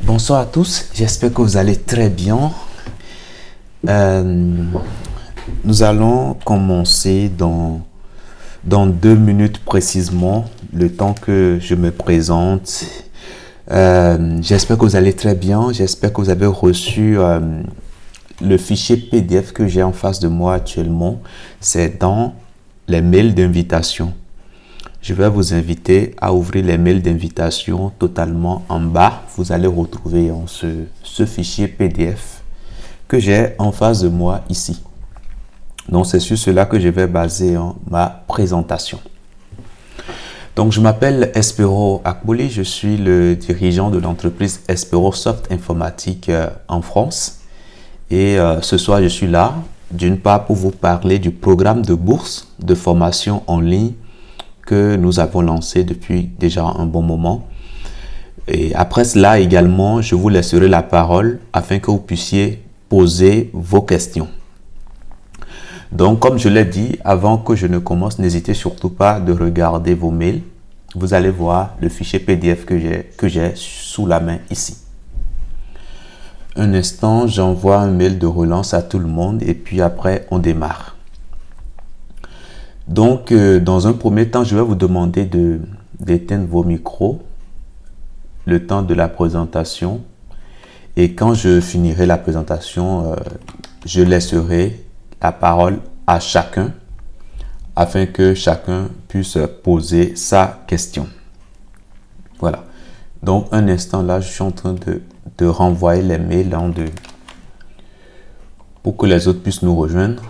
Bonsoir à tous, j'espère que vous allez très bien. Nous allons commencer dans 2 minutes précisément, le temps que je me présente. J'espère que vous allez très bien, j'espère que vous avez reçu le fichier PDF que j'ai en face de moi actuellement. C'est dans les mails d'invitation. Je vais vous inviter à ouvrir les mails d'invitation totalement en bas. Vous allez retrouver ce fichier PDF que j'ai en face de moi ici. Donc, c'est sur cela que je vais baser ma présentation. Donc, je m'appelle Espero Akboli. Je suis le dirigeant de l'entreprise Espero Soft Informatique en France. Et ce soir, je suis là, d'une part, pour vous parler du programme de bourse de formation en ligne que nous avons lancé depuis déjà un bon moment. Et après cela également, je vous laisserai la parole afin que vous puissiez poser vos questions. Donc, comme je l'ai dit, avant que je ne commence, n'hésitez surtout pas de regarder vos mails. Vous allez voir le fichier PDF que j'ai sous la main ici. Un instant, j'envoie un mail de relance à tout le monde et puis après, on démarre. Donc, dans un premier temps, je vais vous demander d'éteindre vos micros le temps de la présentation. Et quand je finirai la présentation, je laisserai la parole à chacun afin que chacun puisse poser sa question. Voilà. Donc, un instant là, je suis en train de renvoyer les mails pour que les autres puissent nous rejoindre.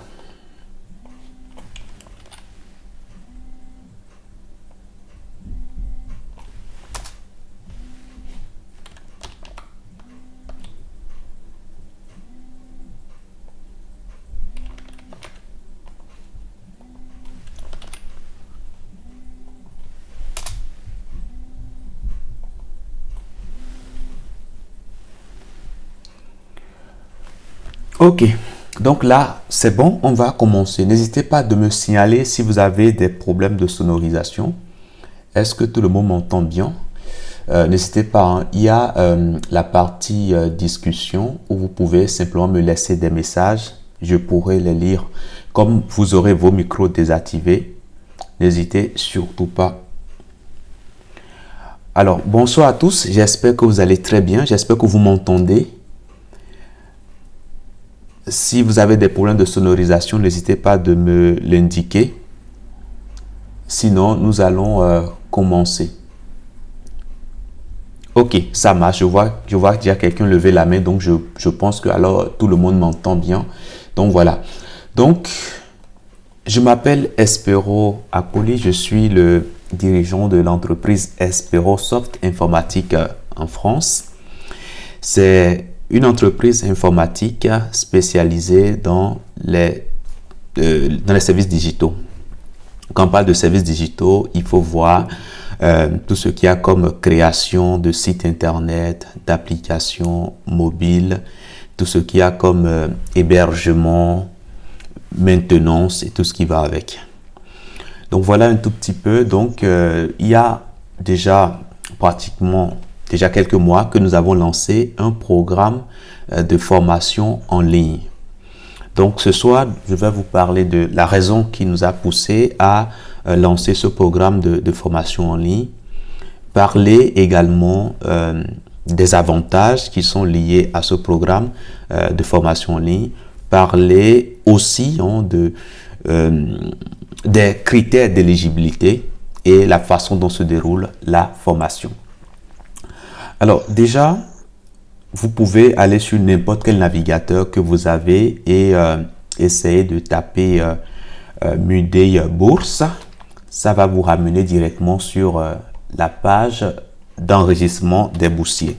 Ok, donc là, c'est bon, on va commencer. N'hésitez pas de me signaler si vous avez des problèmes de sonorisation. Est-ce que tout le monde m'entend bien? N'hésitez pas, hein. Il y a la partie discussion où vous pouvez simplement me laisser des messages. Je pourrai les lire. Comme vous aurez vos micros désactivés, n'hésitez surtout pas. Alors, bonsoir à tous. J'espère que vous allez très bien. J'espère que vous m'entendez. Si vous avez des problèmes de sonorisation, n'hésitez pas de me l'indiquer. Sinon, nous allons commencer. Ok, ça marche. Je vois qu'il y a quelqu'un lever la main. Donc, je pense que alors tout le monde m'entend bien. Donc, voilà. Donc, je m'appelle Espero Akboli. Je suis le dirigeant de l'entreprise Espero Soft Informatique en France. C'est une entreprise informatique spécialisée dans les services digitaux. Quand on parle de services digitaux, il faut voir tout ce qu'il y a comme création de sites internet, d'applications mobiles, tout ce qu'il y a comme hébergement, maintenance et tout ce qui va avec. Donc voilà un tout petit peu. Donc il y a déjà quelques mois que nous avons lancé un programme de formation en ligne. Donc ce soir, je vais vous parler de la raison qui nous a poussé à lancer ce programme de formation en ligne. Parler également des avantages qui sont liés à ce programme de formation en ligne. Parler aussi des critères d'éligibilité et la façon dont se déroule la formation. Alors déjà, vous pouvez aller sur n'importe quel navigateur que vous avez et essayer de taper Muday Bourse. Ça va vous ramener directement sur la page d'enregistrement des boursiers.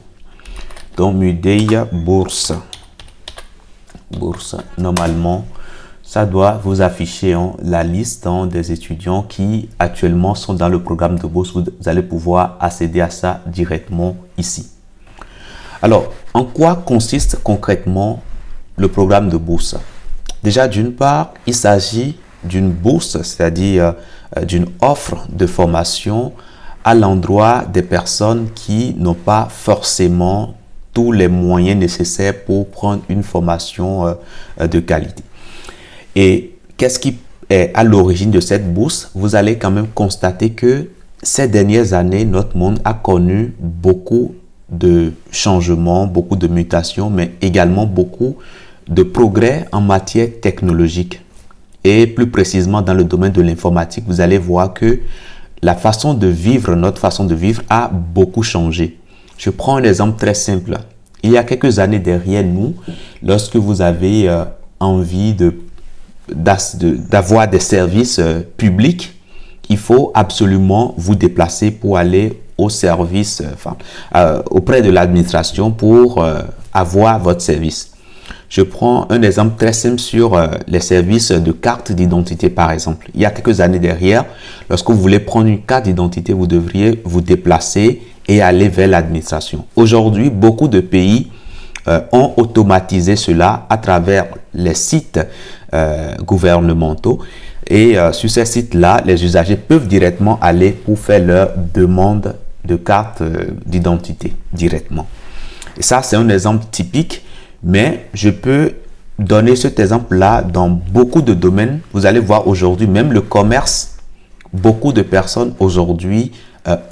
Donc Muday Bourse. Normalement, ça doit vous afficher la liste des étudiants qui actuellement sont dans le programme de bourse. Vous allez pouvoir accéder à ça directement ici. Alors, en quoi consiste concrètement le programme de bourse? Déjà, d'une part, il s'agit d'une bourse, c'est-à-dire d'une offre de formation à l'endroit des personnes qui n'ont pas forcément tous les moyens nécessaires pour prendre une formation de qualité. Et qu'est-ce qui est à l'origine de cette bourse? Vous allez quand même constater que ces dernières années, notre monde a connu beaucoup de changements, beaucoup de mutations, mais également beaucoup de progrès en matière technologique. Et plus précisément dans le domaine de l'informatique, vous allez voir que la façon de vivre, notre façon de vivre a beaucoup changé. Je prends un exemple très simple. Il y a quelques années derrière nous, lorsque vous avez envie d'avoir des services publics, il faut absolument vous déplacer pour aller au service, auprès de l'administration pour avoir votre service. Je prends un exemple très simple sur les services de carte d'identité, par exemple. Il y a quelques années derrière, lorsque vous voulez prendre une carte d'identité, vous devriez vous déplacer et aller vers l'administration. Aujourd'hui, beaucoup de pays ont automatisé cela à travers les sites gouvernementaux. Et sur ces sites-là, les usagers peuvent directement aller pour faire leur demande de carte d'identité directement. Et ça, c'est un exemple typique, mais je peux donner cet exemple-là dans beaucoup de domaines. Vous allez voir aujourd'hui, même le commerce, beaucoup de personnes aujourd'hui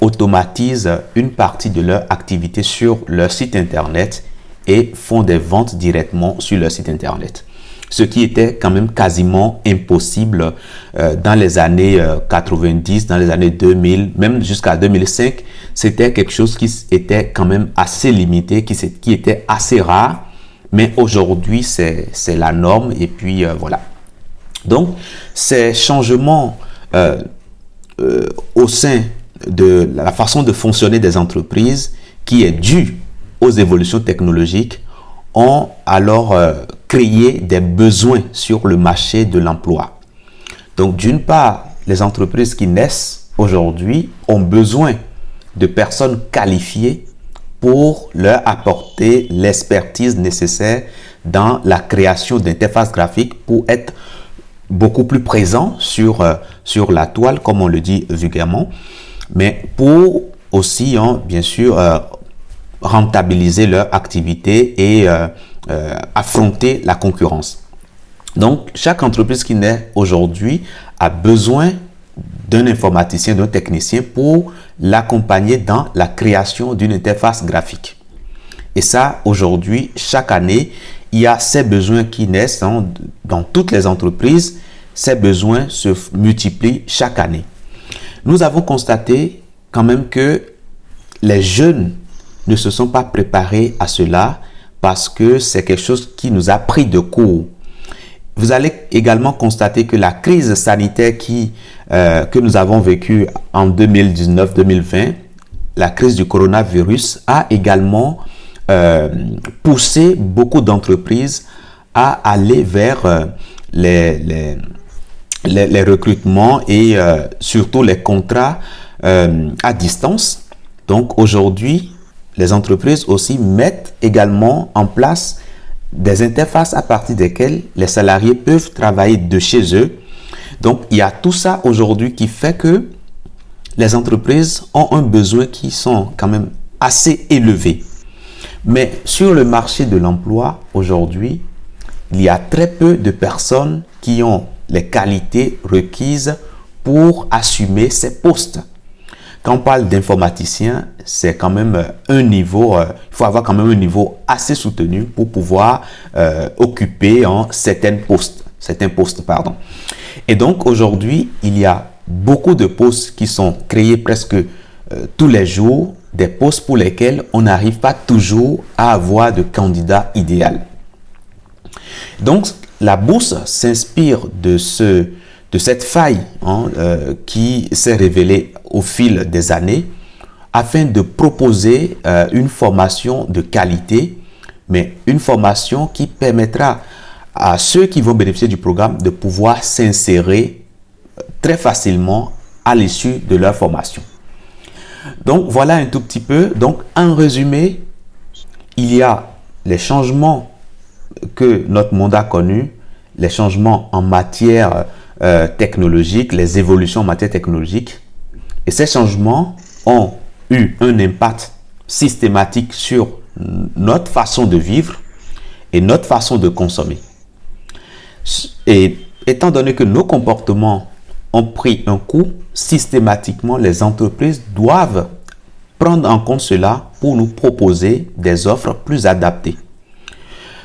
automatisent une partie de leur activité sur leur site internet et font des ventes directement sur leur site internet. Ce qui était quand même quasiment impossible dans les années 90, dans les années 2000, même jusqu'à 2005. C'était quelque chose qui était quand même assez limité, qui était assez rare. Mais aujourd'hui, c'est la norme. Et puis, voilà. Donc, ces changements au sein de la façon de fonctionner des entreprises qui est due aux évolutions technologiques ont alors créé des besoins sur le marché de l'emploi. Donc, d'une part, les entreprises qui naissent aujourd'hui ont besoin de personnes qualifiées pour leur apporter l'expertise nécessaire dans la création d'interfaces graphiques pour être beaucoup plus présent sur la toile, comme on le dit vulgairement, mais pour aussi, bien sûr, rentabiliser leur activité et affronter la concurrence. Donc, chaque entreprise qui naît aujourd'hui a besoin d'un informaticien, d'un technicien pour l'accompagner dans la création d'une interface graphique. Et ça, aujourd'hui, chaque année, il y a ces besoins qui naissent dans toutes les entreprises. Ces besoins se multiplient chaque année. Nous avons constaté quand même que les jeunes ne se sont pas préparés à cela parce que c'est quelque chose qui nous a pris de court. Vous allez également constater que la crise sanitaire que nous avons vécue en 2019-2020, la crise du coronavirus, a également poussé beaucoup d'entreprises à aller vers les recrutements et surtout les contrats à distance. Donc aujourd'hui, les entreprises aussi mettent également en place des interfaces à partir desquelles les salariés peuvent travailler de chez eux. Donc, il y a tout ça aujourd'hui qui fait que les entreprises ont un besoin qui sont quand même assez élevés. Mais sur le marché de l'emploi, aujourd'hui, il y a très peu de personnes qui ont les qualités requises pour assumer ces postes. Quand on parle d'informaticien, c'est quand même un niveau, il faut avoir quand même un niveau assez soutenu pour pouvoir occuper certains postes. Et donc aujourd'hui, il y a beaucoup de postes qui sont créés presque tous les jours, des postes pour lesquels on n'arrive pas toujours à avoir de candidat idéal. Donc la bourse s'inspire de cette faille qui s'est révélée au fil des années afin de proposer une formation de qualité, mais une formation qui permettra à ceux qui vont bénéficier du programme de pouvoir s'insérer très facilement à l'issue de leur formation. Donc voilà un tout petit peu. Donc en résumé, il y a les changements que notre monde a connus, les changements en matière technologique, les évolutions en matière technologique. Et ces changements ont eu un impact systématique sur notre façon de vivre et notre façon de consommer. Et étant donné que nos comportements ont pris un coup, systématiquement, les entreprises doivent prendre en compte cela pour nous proposer des offres plus adaptées.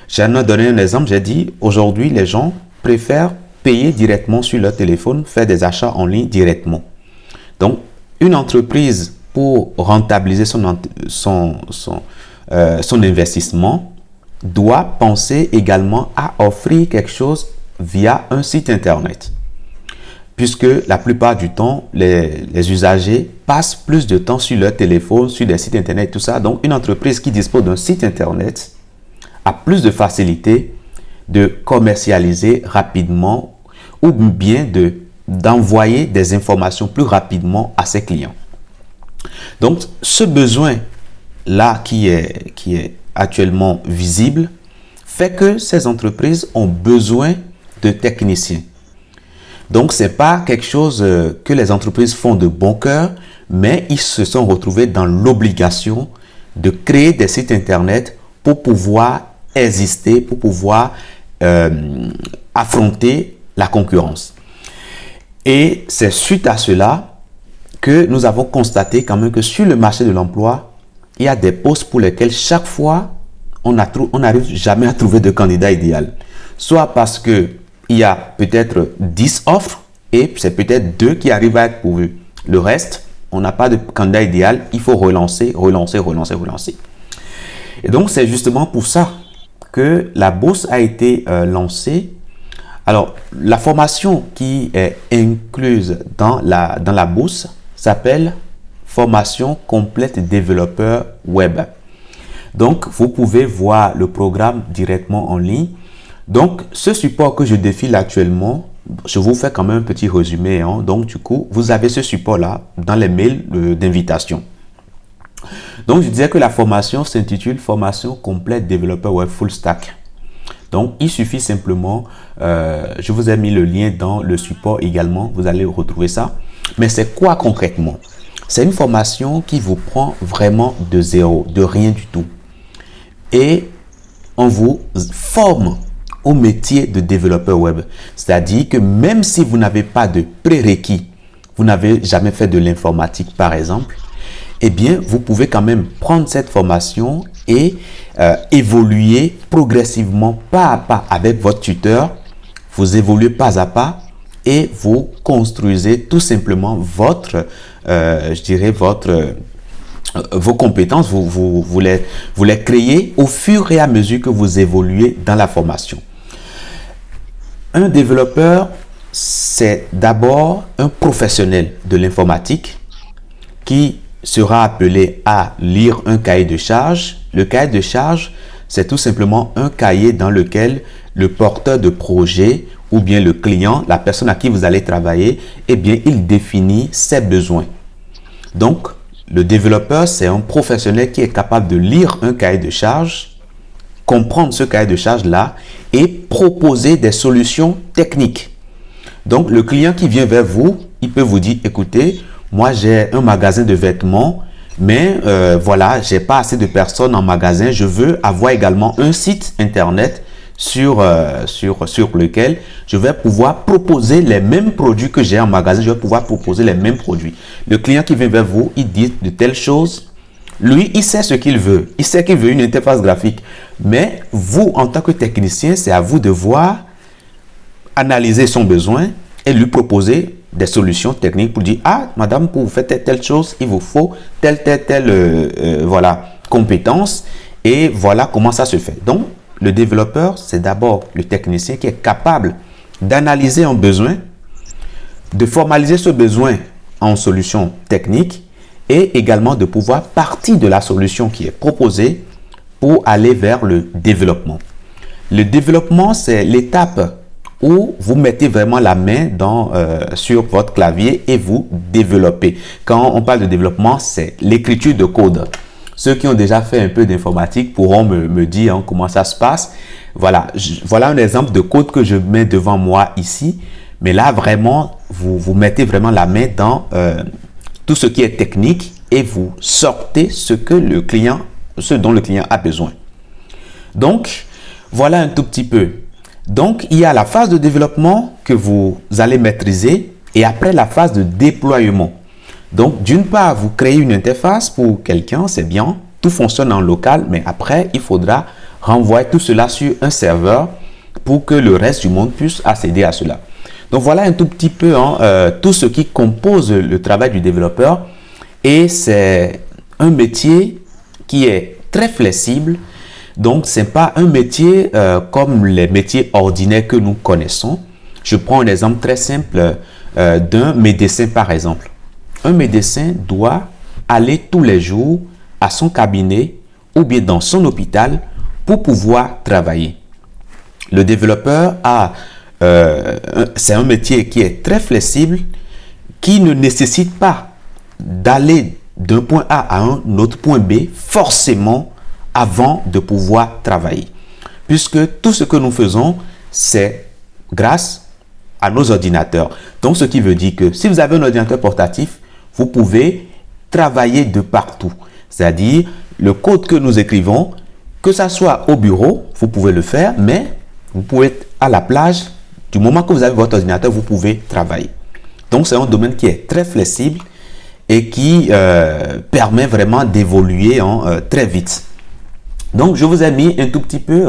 J'en ai donné un exemple, j'ai dit, aujourd'hui, les gens préfèrent payer directement sur leur téléphone, faire des achats en ligne directement. Donc, une entreprise, pour rentabiliser son investissement, doit penser également à offrir quelque chose via un site internet. Puisque la plupart du temps, les usagers passent plus de temps sur leur téléphone, sur des sites internet, tout ça. Donc, une entreprise qui dispose d'un site internet a plus de facilité de commercialiser rapidement ou bien d'envoyer des informations plus rapidement à ses clients. Donc, ce besoin-là qui est actuellement visible fait que ces entreprises ont besoin de techniciens. Donc, ce n'est pas quelque chose que les entreprises font de bon cœur, mais ils se sont retrouvés dans l'obligation de créer des sites internet pour pouvoir exister, pour pouvoir affronter la concurrence. Et c'est suite à cela que nous avons constaté quand même que sur le marché de l'emploi, il y a des postes pour lesquels chaque fois, on n'arrive jamais à trouver de candidat idéal. Soit parce que il y a peut-être 10 offres et c'est peut-être 2 qui arrivent à être pourvus. Le reste, on n'a pas de candidat idéal, il faut relancer. Et donc, c'est justement pour ça que la bourse a été lancée. Alors, la formation qui est incluse dans la bourse s'appelle formation complète développeur web. Donc, vous pouvez voir le programme directement en ligne. Donc, ce support que je défile actuellement, je vous fais quand même un petit résumé. Donc, du coup, vous avez ce support-là dans les mails d'invitation. Donc, je disais que la formation s'intitule Formation complète développeur web full stack. Donc, il suffit simplement, je vous ai mis le lien dans le support également, vous allez retrouver ça. Mais c'est quoi concrètement? C'est une formation qui vous prend vraiment de zéro, de rien du tout. Et on vous forme au métier de développeur web. C'est-à-dire que même si vous n'avez pas de prérequis, vous n'avez jamais fait de l'informatique par exemple, eh bien, vous pouvez quand même prendre cette formation et évoluer progressivement pas à pas avec votre tuteur. Vous évoluez pas à pas et vous construisez tout simplement vos compétences, vous les créez au fur et à mesure que vous évoluez dans la formation. Un développeur, c'est d'abord un professionnel de l'informatique qui sera appelé à lire un cahier de charge. Le cahier de charge, c'est tout simplement un cahier dans lequel le porteur de projet ou bien le client, la personne à qui vous allez travailler, eh bien, il définit ses besoins. Donc, le développeur, c'est un professionnel qui est capable de lire un cahier de charge, comprendre ce cahier de charge-là et proposer des solutions techniques. Donc, le client qui vient vers vous, il peut vous dire, écoutez, moi, j'ai un magasin de vêtements, mais voilà, j'ai pas assez de personnes en magasin. Je veux avoir également un site internet sur lequel je vais pouvoir proposer les mêmes produits que j'ai en magasin. Je vais pouvoir proposer les mêmes produits. Le client qui vient vers vous, il dit de telles choses. Lui, il sait ce qu'il veut. Il sait qu'il veut une interface graphique. Mais vous, en tant que technicien, c'est à vous de voir, analyser son besoin et lui proposer des solutions techniques pour dire, ah, madame, pour vous faire telle chose, il vous faut telle voilà, compétence. Et voilà comment ça se fait. Donc, le développeur, c'est d'abord le technicien qui est capable d'analyser un besoin, de formaliser ce besoin en solution technique et également de pouvoir partir de la solution qui est proposée pour aller vers le développement. Le développement, c'est l'étape où vous mettez vraiment la main sur votre clavier et vous développez. Quand on parle de développement, c'est l'écriture de code. Ceux qui ont déjà fait un peu d'informatique pourront me dire comment ça se passe. Voilà, voilà un exemple de code que je mets devant moi ici. Mais là, vraiment, vous mettez vraiment la main dans tout ce qui est technique et vous sortez ce que le client ce dont le client a besoin. Donc, voilà un tout petit peu. Donc, il y a la phase de développement que vous allez maîtriser et après la phase de déploiement. Donc, d'une part, vous créez une interface pour quelqu'un, c'est bien, tout fonctionne en local, mais après, il faudra renvoyer tout cela sur un serveur pour que le reste du monde puisse accéder à cela. Donc, voilà un tout petit peu tout ce qui compose le travail du développeur et c'est un métier qui est très flexible. Donc, ce n'est pas un métier comme les métiers ordinaires que nous connaissons. Je prends un exemple très simple d'un médecin, par exemple. Un médecin doit aller tous les jours à son cabinet ou bien dans son hôpital pour pouvoir travailler. Le développeur c'est un métier qui est très flexible, qui ne nécessite pas d'aller d'un point A à un autre point B forcément avant de pouvoir travailler. Puisque tout ce que nous faisons, c'est grâce à nos ordinateurs. Donc, ce qui veut dire que si vous avez un ordinateur portatif, vous pouvez travailler de partout. C'est-à-dire, le code que nous écrivons, que ça soit au bureau, vous pouvez le faire, mais vous pouvez être à la plage. Du moment que vous avez votre ordinateur, vous pouvez travailler. Donc, c'est un domaine qui est très flexible et qui permet vraiment d'évoluer très vite. Donc, je vous ai mis un tout petit peu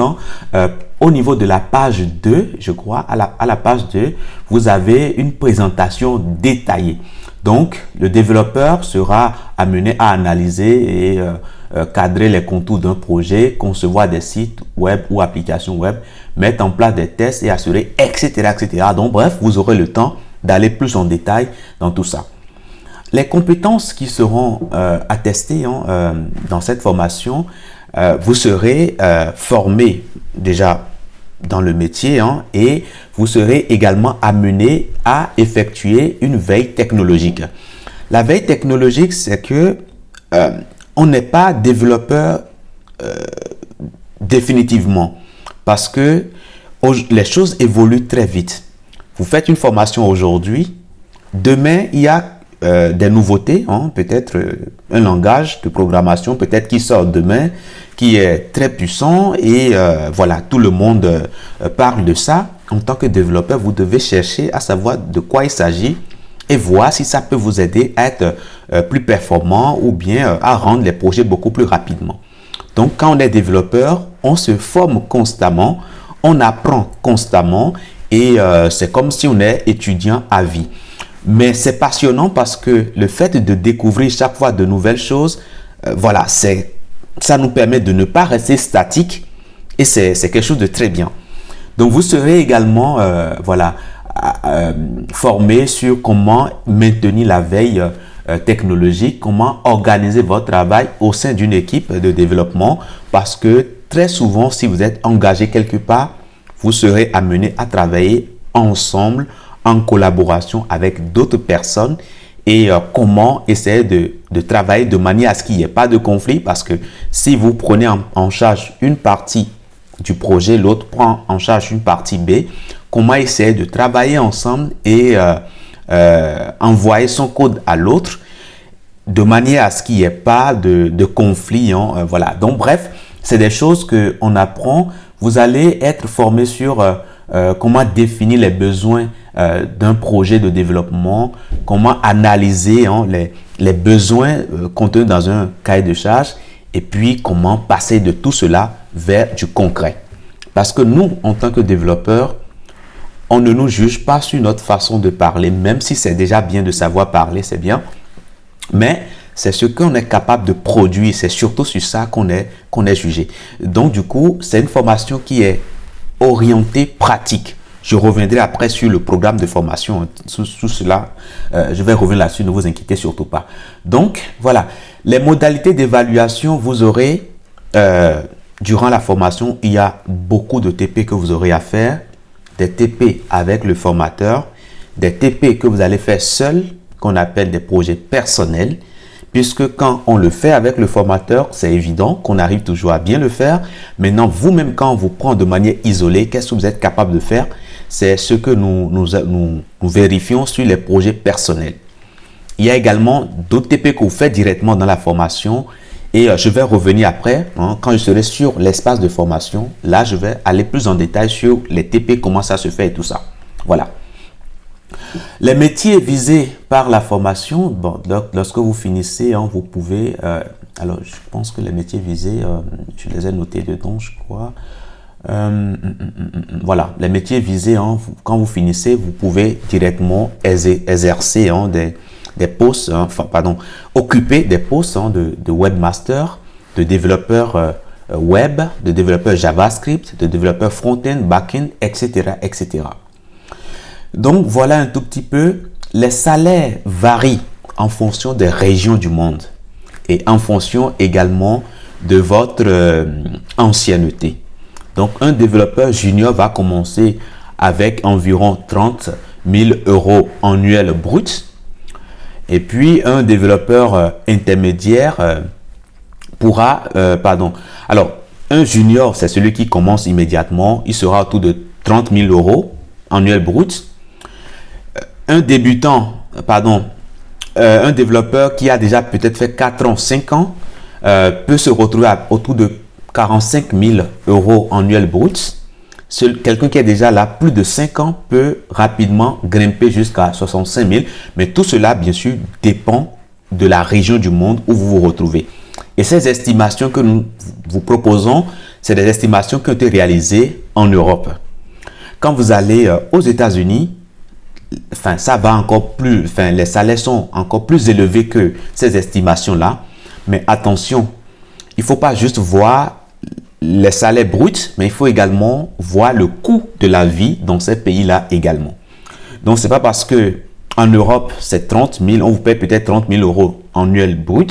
au niveau de la page 2, je crois, à la page 2, vous avez une présentation détaillée. Donc, le développeur sera amené à analyser et cadrer les contours d'un projet, concevoir des sites web ou applications web, mettre en place des tests et assurer, etc., etc. Donc, bref, vous aurez le temps d'aller plus en détail dans tout ça. Les compétences qui seront attestées dans cette formation, vous serez formé déjà dans le métier et vous serez également amené à effectuer une veille technologique. La veille technologique, c'est que on n'est pas développeur définitivement parce que les choses évoluent très vite. Vous faites une formation aujourd'hui, demain il y a des nouveautés, peut-être un langage de programmation peut-être qui sort demain, qui est très puissant et voilà, tout le monde parle de ça. En tant que développeur, vous devez chercher à savoir de quoi il s'agit et voir si ça peut vous aider à être plus performant ou bien à rendre les projets beaucoup plus rapidement. Donc, quand on est développeur, on se forme constamment, on apprend constamment et c'est comme si on est étudiant à vie. Mais c'est passionnant parce que le fait de découvrir chaque fois de nouvelles choses, voilà, ça nous permet de ne pas rester statique et c'est quelque chose de très bien. Donc, vous serez également formé sur comment maintenir la veille technologique, comment organiser votre travail au sein d'une équipe de développement parce que très souvent, si vous êtes engagé quelque part, vous serez amené à travailler ensemble en collaboration avec d'autres personnes et comment essayer de travailler de manière à ce qu'il n'y ait pas de conflit parce que si vous prenez en charge une partie du projet, l'autre prend en charge une partie B, comment essayer de travailler ensemble et envoyer son code à l'autre de manière à ce qu'il n'y ait pas de conflit. Voilà. Donc bref, c'est des choses qu'on apprend. Vous allez être formé sur comment définir les besoins d'un projet de développement, comment analyser les besoins contenus dans un cahier de charge et puis comment passer de tout cela vers du concret. Parce que nous, en tant que développeurs, on ne nous juge pas sur notre façon de parler, même si c'est déjà bien de savoir parler, c'est bien. Mais c'est ce qu'on est capable de produire, c'est surtout sur ça qu'on est jugé. Donc du coup, c'est une formation qui est orientée pratique. Je reviendrai après sur le programme de formation, sous cela, je vais revenir là-dessus, ne vous inquiétez surtout pas. Donc voilà, les modalités d'évaluation, vous aurez, durant la formation, il y a beaucoup de TP que vous aurez à faire, des TP avec le formateur, des TP que vous allez faire seul, qu'on appelle des projets personnels, puisque quand on le fait avec le formateur, c'est évident qu'on arrive toujours à bien le faire. Maintenant, vous-même, quand on vous prend de manière isolée, qu'est-ce que vous êtes capable de faire? C'est ce que nous vérifions sur les projets personnels. Il y a également d'autres TP que vous faites directement dans la formation Et je vais revenir après, hein, quand je serai sur l'espace de formation. Là, je vais aller plus en détail sur les TP, comment ça se fait et tout ça. Voilà. Les métiers visés par la formation, bon, lorsque vous finissez, hein, vous pouvez... alors, je pense que les métiers visés, je les ai notés dedans, je crois. Voilà, les métiers visés, hein, quand vous finissez, vous pouvez directement exercer hein, des postes, hein, enfin, pardon, occuper des postes hein, de webmaster, de développeur web, de développeur JavaScript, de développeur front-end, back-end, etc., etc. Donc, voilà un tout petit peu. Les salaires varient en fonction des régions du monde et en fonction également de votre ancienneté. Donc, un développeur junior va commencer avec environ 30 000 euros annuels bruts. Et puis, un développeur intermédiaire pourra... Alors, un junior, c'est celui qui commence immédiatement. Il sera autour de 30 000 euros annuels bruts. Un débutant, un développeur qui a déjà peut-être fait 4 ans, 5 ans, peut se retrouver autour de 45 000 euros annuels bruts. Quelqu'un qui est déjà là plus de 5 ans peut rapidement grimper jusqu'à 65 000. Mais tout cela, bien sûr, dépend de la région du monde où vous vous retrouvez. Et ces estimations que nous vous proposons, c'est des estimations qui ont été réalisées en Europe. Quand vous allez aux États-Unis, ça va encore plus, les salaires sont encore plus élevés que ces estimations-là. Mais attention, il ne faut pas juste voir les salaires bruts, mais il faut également voir le coût de la vie dans ces pays-là également. Donc, ce n'est pas parce que en Europe, c'est 30 000, on vous paye peut-être 30 000 euros annuels bruts,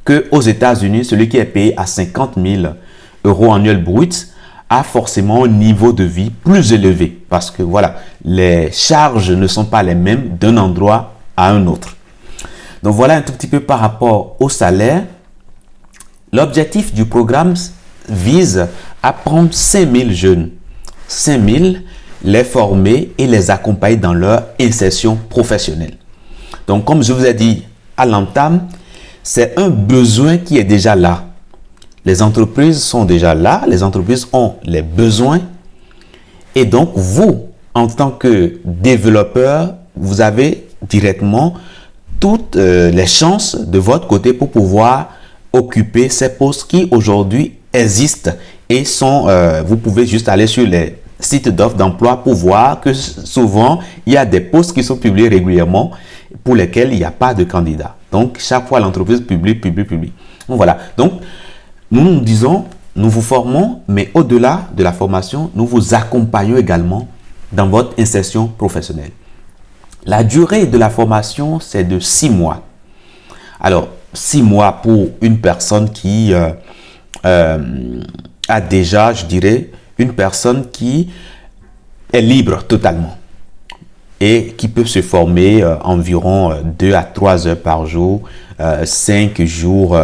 qu'aux États-Unis, celui qui est payé à 50 000 euros annuels bruts a forcément un niveau de vie plus élevé. Parce que voilà, les charges ne sont pas les mêmes d'un endroit à un autre. Donc, voilà un tout petit peu par rapport au salaire. L'objectif du programme vise à prendre 5 000 jeunes, 5 000, les former et les accompagner dans leur insertion professionnelle. Donc, comme je vous ai dit à l'entame, c'est un besoin qui est déjà là. Les entreprises sont déjà là, les entreprises ont les besoins. Et donc, vous, en tant que développeur, vous avez directement toutes les chances de votre côté pour pouvoir occuper ces postes qui aujourd'hui existent et sont, vous pouvez juste aller sur les sites d'offres d'emploi pour voir que souvent, il y a des postes qui sont publiés régulièrement pour lesquels il n'y a pas de candidat. Donc, chaque fois, l'entreprise publie. Donc, voilà. Donc, nous disons, nous vous formons, mais au-delà de la formation, nous vous accompagnons également dans votre insertion professionnelle. La durée de la formation, c'est de 6 mois. Alors, 6 mois pour une personne qui a déjà, je dirais, une personne qui est libre totalement et qui peut se former environ 2 à 3 heures par jour, 5 jours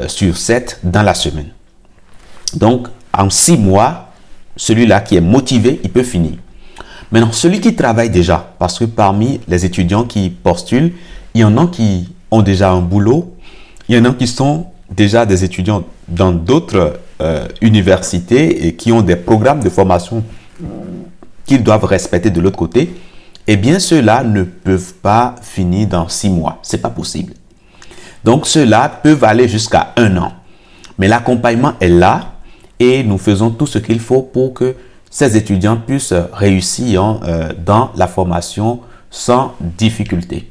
sur 7 dans la semaine. Donc, en 6 mois, celui-là qui est motivé, il peut finir. Maintenant, celui qui travaille déjà, parce que parmi les étudiants qui postulent, il y en a qui ont déjà un boulot, il y en a qui sont déjà des étudiants dans d'autres universités et qui ont des programmes de formation qu'ils doivent respecter de l'autre côté, eh bien, ceux-là ne peuvent pas finir dans 6 mois. Ce n'est pas possible. Donc, ceux-là peuvent aller jusqu'à 1 an. Mais l'accompagnement est là et nous faisons tout ce qu'il faut pour que ces étudiants puissent réussir dans la formation sans difficulté.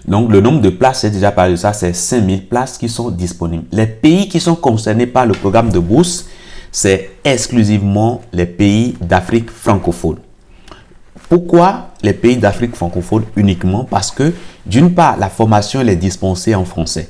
Donc, le nombre de places, j'ai déjà parlé de ça, c'est 5000 places qui sont disponibles. Les pays qui sont concernés par le programme de bourse, c'est exclusivement les pays d'Afrique francophone. Pourquoi les pays d'Afrique francophone uniquement? Parce que, d'une part, la formation elle est dispensée en français.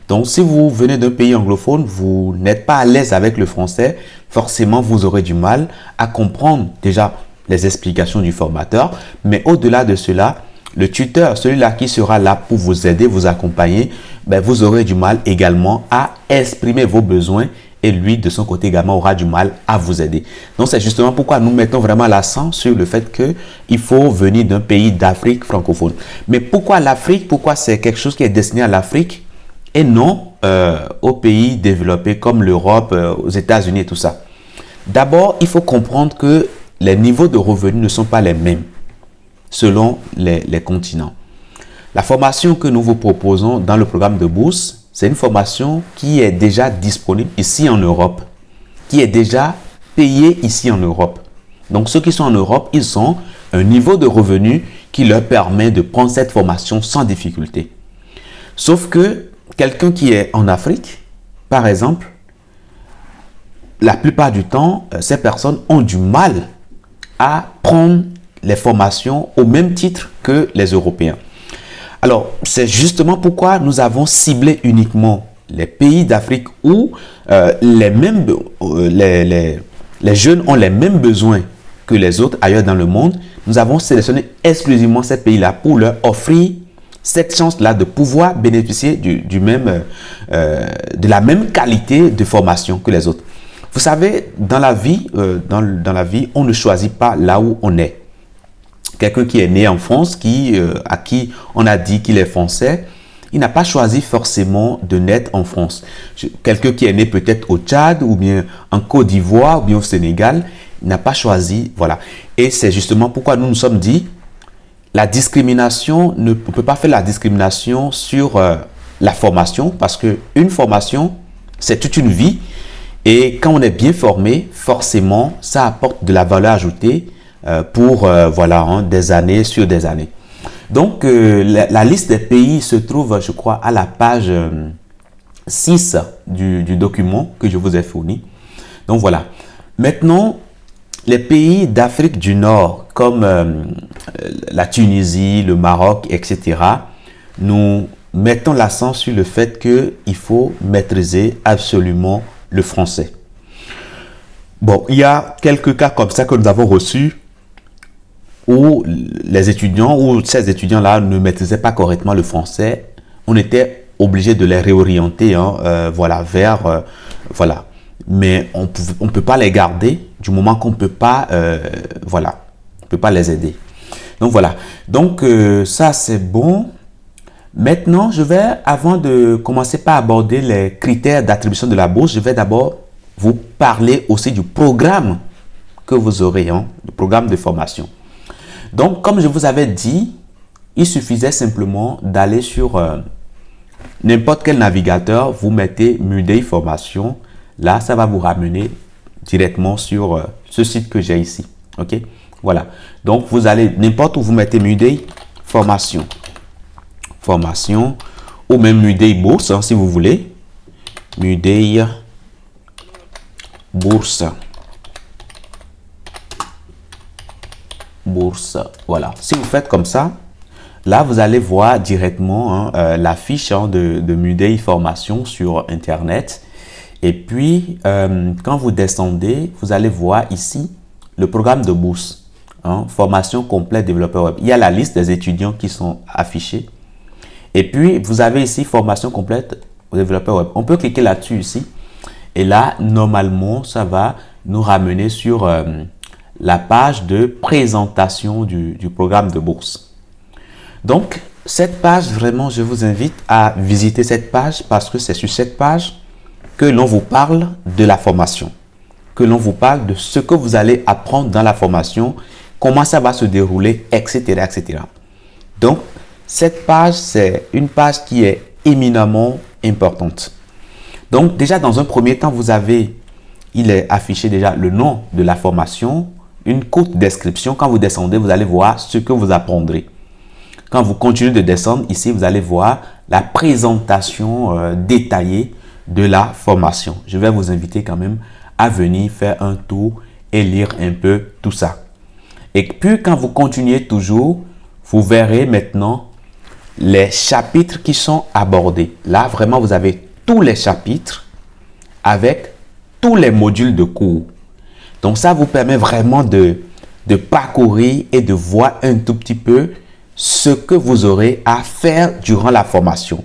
Donc, si vous venez d'un pays anglophone, vous n'êtes pas à l'aise avec le français, forcément, vous aurez du mal à comprendre déjà les explications du formateur. Mais au-delà de cela, le tuteur, celui-là qui sera là pour vous aider, vous accompagner, vous aurez du mal également à exprimer vos besoins et lui, de son côté également, aura du mal à vous aider. Donc, c'est justement pourquoi nous mettons vraiment l'accent sur le fait qu'il faut venir d'un pays d'Afrique francophone. Mais pourquoi l'Afrique? Pourquoi c'est quelque chose qui est destiné à l'Afrique et non aux pays développés comme l'Europe, aux États-Unis et tout ça. D'abord, il faut comprendre que les niveaux de revenus ne sont pas les mêmes selon les continents. La formation que nous vous proposons dans le programme de bourse, c'est une formation qui est déjà disponible ici en Europe, qui est déjà payée ici en Europe. Donc, ceux qui sont en Europe, ils ont un niveau de revenu qui leur permet de prendre cette formation sans difficulté. Sauf que quelqu'un qui est en Afrique, par exemple, la plupart du temps, ces personnes ont du mal à prendre les formations au même titre que les Européens. Alors, c'est justement pourquoi nous avons ciblé uniquement les pays d'Afrique où les jeunes ont les mêmes besoins que les autres ailleurs dans le monde. Nous avons sélectionné exclusivement ces pays-là pour leur offrir cette chance-là de pouvoir bénéficier de la même qualité de formation que les autres. Vous savez, dans la vie, on ne choisit pas là où on est. Quelqu'un qui est né en France, à qui on a dit qu'il est français, il n'a pas choisi forcément de naître en France. Quelqu'un qui est né peut-être au Tchad, ou bien en Côte d'Ivoire, ou bien au Sénégal, il n'a pas choisi, voilà. Et c'est justement pourquoi nous nous sommes dit, la discrimination, on ne peut pas faire la discrimination sur la formation, parce qu'une formation, c'est toute une vie. Et quand on est bien formé, forcément, ça apporte de la valeur ajoutée pour des années sur des années. Donc, la liste des pays se trouve, je crois, à la page 6 du document que je vous ai fourni. Donc, voilà. Maintenant, les pays d'Afrique du Nord, comme la Tunisie, le Maroc, etc., nous mettons l'accent sur le fait qu'il faut maîtriser absolument le français. Bon, il y a quelques cas comme ça que nous avons reçus où ces étudiants-là ne maîtrisaient pas correctement le français. On était obligé de les réorienter, Mais on ne peut pas les garder du moment qu'on ne peut pas, on peut pas les aider. Donc voilà. Donc ça c'est bon. Maintenant, avant de commencer par aborder les critères d'attribution de la bourse, je vais d'abord vous parler aussi du programme que vous aurez, le programme de formation. Donc, comme je vous avais dit, il suffisait simplement d'aller sur n'importe quel navigateur, vous mettez Mudei Formation. Là, ça va vous ramener directement sur ce site que j'ai ici. OK? Voilà. Donc, vous allez n'importe où vous mettez Mudei Formation. Formation ou même Mudei Bourse, si vous voulez. Mudei Bourse. Bourse. Voilà. Si vous faites comme ça, là, vous allez voir directement la fiche de Mudei Formation sur Internet. Et puis, quand vous descendez, vous allez voir ici le programme de bourse. Formation complète développeur web. Il y a la liste des étudiants qui sont affichés. Et puis, vous avez ici formation complète au développeur web. On peut cliquer là-dessus ici. Et là, normalement, ça va nous ramener sur la page de présentation du programme de bourse. Donc, cette page, vraiment, je vous invite à visiter cette page parce que c'est sur cette page que l'on vous parle de la formation, que l'on vous parle de ce que vous allez apprendre dans la formation, comment ça va se dérouler, etc., etc. Donc, cette page, c'est une page qui est éminemment importante. Donc, déjà, dans un premier temps, il est affiché déjà le nom de la formation, une courte description. Quand vous descendez, vous allez voir ce que vous apprendrez. Quand vous continuez de descendre, ici, vous allez voir la présentation détaillée de la formation. Je vais vous inviter quand même à venir faire un tour et lire un peu tout ça. Et puis, quand vous continuez toujours, vous verrez maintenant les chapitres qui sont abordés. Là, vraiment, vous avez tous les chapitres avec tous les modules de cours. Donc, ça vous permet vraiment de parcourir et de voir un tout petit peu ce que vous aurez à faire durant la formation.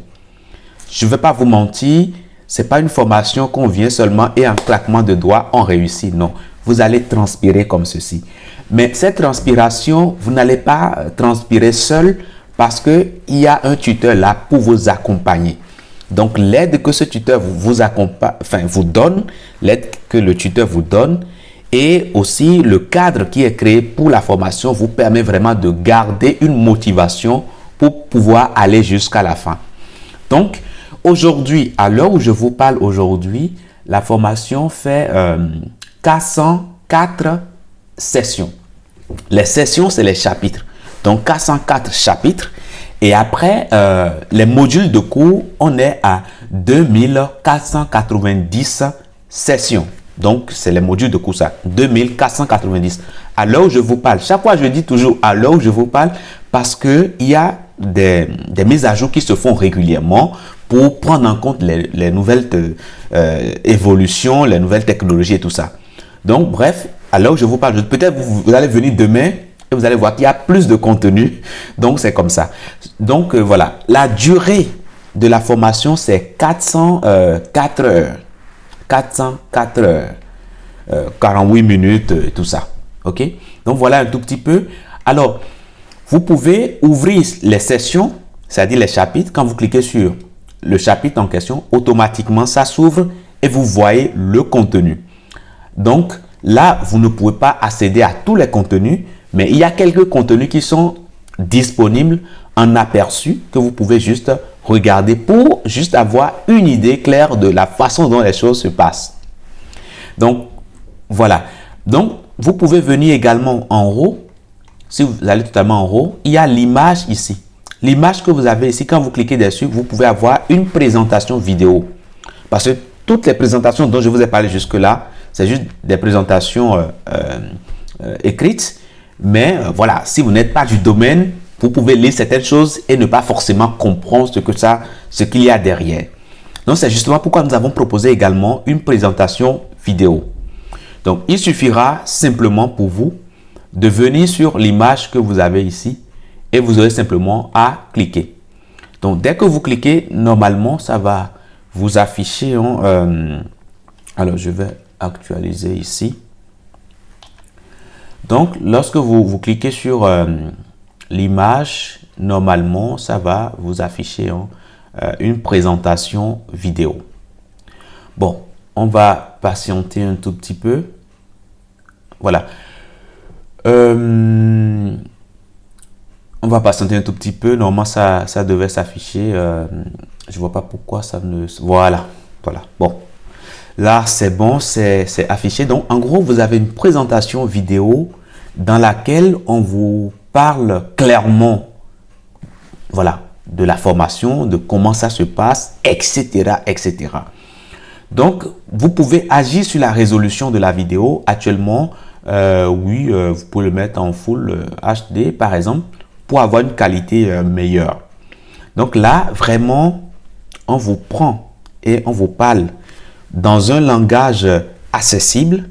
Je ne vais pas vous mentir, ce n'est pas une formation qu'on vient seulement et en claquement de doigts, on réussit. Non, vous allez transpirer comme ceci. Mais cette transpiration, vous n'allez pas transpirer seul parce qu'il y a un tuteur là pour vous accompagner. Donc, l'aide que ce tuteur vous accompagne, enfin, vous donne, l'aide que le tuteur vous donne, et aussi le cadre qui est créé pour la formation vous permet vraiment de garder une motivation pour pouvoir aller jusqu'à la fin. Donc, aujourd'hui, à l'heure où je vous parle aujourd'hui, la formation fait 404 sessions. Les sessions, c'est les chapitres. Donc, 404 chapitres. Et après, les modules de cours, on est à 2490 sessions. Donc, c'est les modules de cours, ça. 2490. À l'heure où je vous parle, chaque fois, je dis toujours à l'heure où je vous parle parce qu'il y a des mises à jour qui se font régulièrement pour prendre en compte les nouvelles évolutions, les nouvelles technologies et tout ça. Donc, bref, à l'heure où je vous parle, peut-être vous allez venir demain et vous allez voir qu'il y a plus de contenu. Donc, c'est comme ça. Donc, voilà. La durée de la formation, c'est 404 heures. 404 heures. 48 minutes et tout ça. OK? Donc, voilà un tout petit peu. Alors, vous pouvez ouvrir les sessions, c'est-à-dire les chapitres. Quand vous cliquez sur le chapitre en question, automatiquement, ça s'ouvre et vous voyez le contenu. Donc, là, vous ne pouvez pas accéder à tous les contenus, mais il y a quelques contenus qui sont disponibles en aperçu que vous pouvez juste regarder pour juste avoir une idée claire de la façon dont les choses se passent. Donc, voilà. Donc, vous pouvez venir également en haut. Si vous allez totalement en haut, il y a l'image ici. L'image que vous avez ici, quand vous cliquez dessus, vous pouvez avoir une présentation vidéo. Parce que toutes les présentations dont je vous ai parlé jusque-là, c'est juste des présentations écrites. Mais voilà, si vous n'êtes pas du domaine, vous pouvez lire certaines choses et ne pas forcément comprendre ce qu'il y a derrière. Donc, c'est justement pourquoi nous avons proposé également une présentation vidéo. Donc, il suffira simplement pour vous de venir sur l'image que vous avez ici et vous aurez simplement à cliquer. Donc, dès que vous cliquez, normalement, ça va vous afficher. Alors, je vais actualiser ici. Donc, lorsque vous cliquez sur l'image, normalement, ça va vous afficher une présentation vidéo. Bon, on va patienter un tout petit peu. Voilà. On va patienter un tout petit peu. Normalement, ça devait s'afficher. Je ne vois pas pourquoi ça ne... Voilà. Voilà. Bon. Là, c'est bon. C'est affiché. Donc, en gros, vous avez une présentation vidéo dans laquelle on vous parle clairement, voilà, de la formation, de comment ça se passe, etc., etc. Donc, vous pouvez agir sur la résolution de la vidéo. Actuellement, oui, vous pouvez le mettre en full HD, par exemple, pour avoir une qualité meilleure. Donc là, vraiment, on vous prend et on vous parle dans un langage accessible,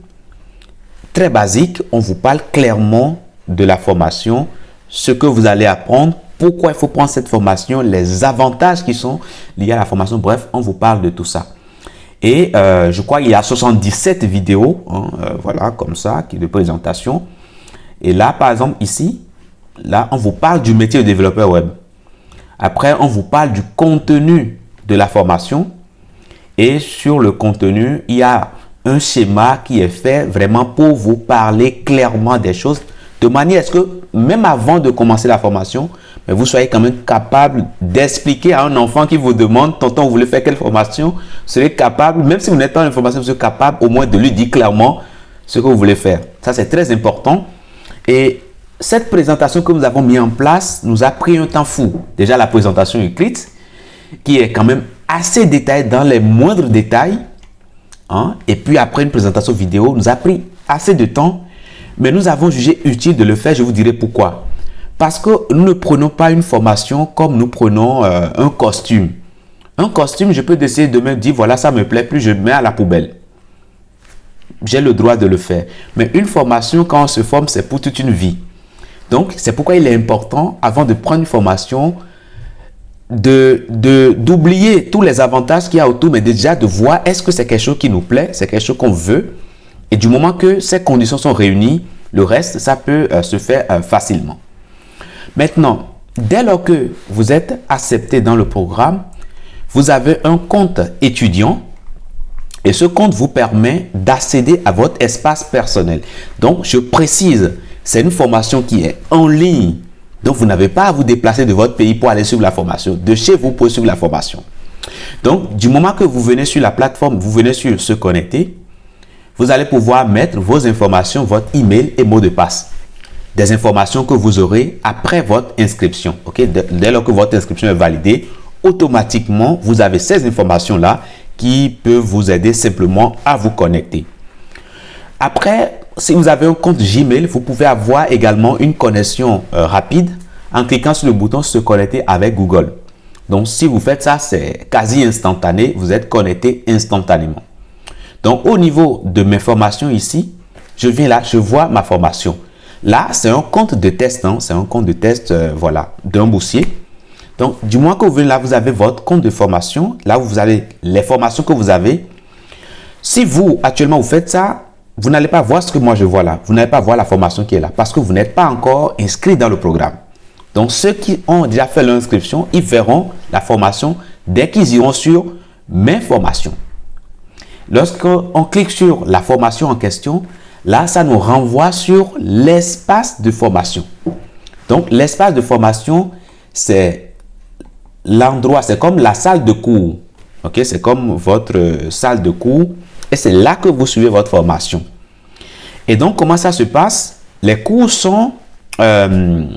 très basique. On vous parle clairement de la formation, ce que vous allez apprendre, pourquoi il faut prendre cette formation, les avantages qui sont liés à la formation. Bref, on vous parle de tout ça. Et je crois qu'il y a 77 vidéos, voilà, comme ça, de présentation. Et là, par exemple, ici, là, on vous parle du métier de développeur web. Après, on vous parle du contenu de la formation. Et sur le contenu, il y a un schéma qui est fait vraiment pour vous parler clairement des choses, de manière à ce que, même avant de commencer la formation, vous soyez quand même capable d'expliquer à un enfant qui vous demande, tonton, vous voulez faire quelle formation? Vous serez capable, même si vous n'êtes pas en formation, vous serez capable au moins de lui dire clairement ce que vous voulez faire. Ça, c'est très important. Et cette présentation que nous avons mis en place nous a pris un temps fou. Déjà, la présentation écrite, qui est quand même assez détaillée dans les moindres détails. Et puis après, une présentation vidéo nous a pris assez de temps. Mais nous avons jugé utile de le faire. Je vous dirai pourquoi. Parce que nous ne prenons pas une formation comme nous prenons un costume. Un costume, je peux décider de me dire, voilà, ça me plaît plus, je le mets à la poubelle. J'ai le droit de le faire. Mais une formation, quand on se forme, c'est pour toute une vie. Donc, c'est pourquoi il est important, avant de prendre une formation, d'oublier tous les avantages qu'il y a autour, mais déjà de voir est-ce que c'est quelque chose qui nous plaît, c'est quelque chose qu'on veut. Et du moment que ces conditions sont réunies, le reste, ça peut se faire facilement. Maintenant, dès lors que vous êtes accepté dans le programme, vous avez un compte étudiant et ce compte vous permet d'accéder à votre espace personnel. Donc, je précise, c'est une formation qui est en ligne. Donc, vous n'avez pas à vous déplacer de votre pays pour aller suivre la formation. De chez vous pour suivre la formation. Donc, du moment que vous venez sur la plateforme, vous venez sur se connecter, vous allez pouvoir mettre vos informations, votre email et mot de passe. Des informations que vous aurez après votre inscription. Okay? Dès lors que votre inscription est validée, automatiquement, vous avez ces informations-là qui peuvent vous aider simplement à vous connecter. Après, si vous avez un compte Gmail, vous pouvez avoir également une connexion rapide en cliquant sur le bouton se connecter avec Google. Donc, si vous faites ça, c'est quasi instantané. Vous êtes connecté instantanément. Donc, au niveau de mes formations ici, je viens là, je vois ma formation. Là, c'est un compte de test. Hein, c'est un compte de test voilà, d'un boursier. Donc, du moment que vous venez là, vous avez votre compte de formation. Là, vous avez les formations que vous avez. Si vous, actuellement, vous faites ça, vous n'allez pas voir ce que moi je vois là. Vous n'allez pas voir la formation qui est là parce que vous n'êtes pas encore inscrit dans le programme. Donc, ceux qui ont déjà fait l'inscription, ils verront la formation dès qu'ils iront sur mes formations. Lorsqu'on clique sur la formation en question, là, ça nous renvoie sur l'espace de formation. Donc, l'espace de formation, c'est l'endroit, c'est comme la salle de cours. Okay? C'est comme votre salle de cours et c'est là que vous suivez votre formation. Et donc, comment ça se passe? Les cours sont, je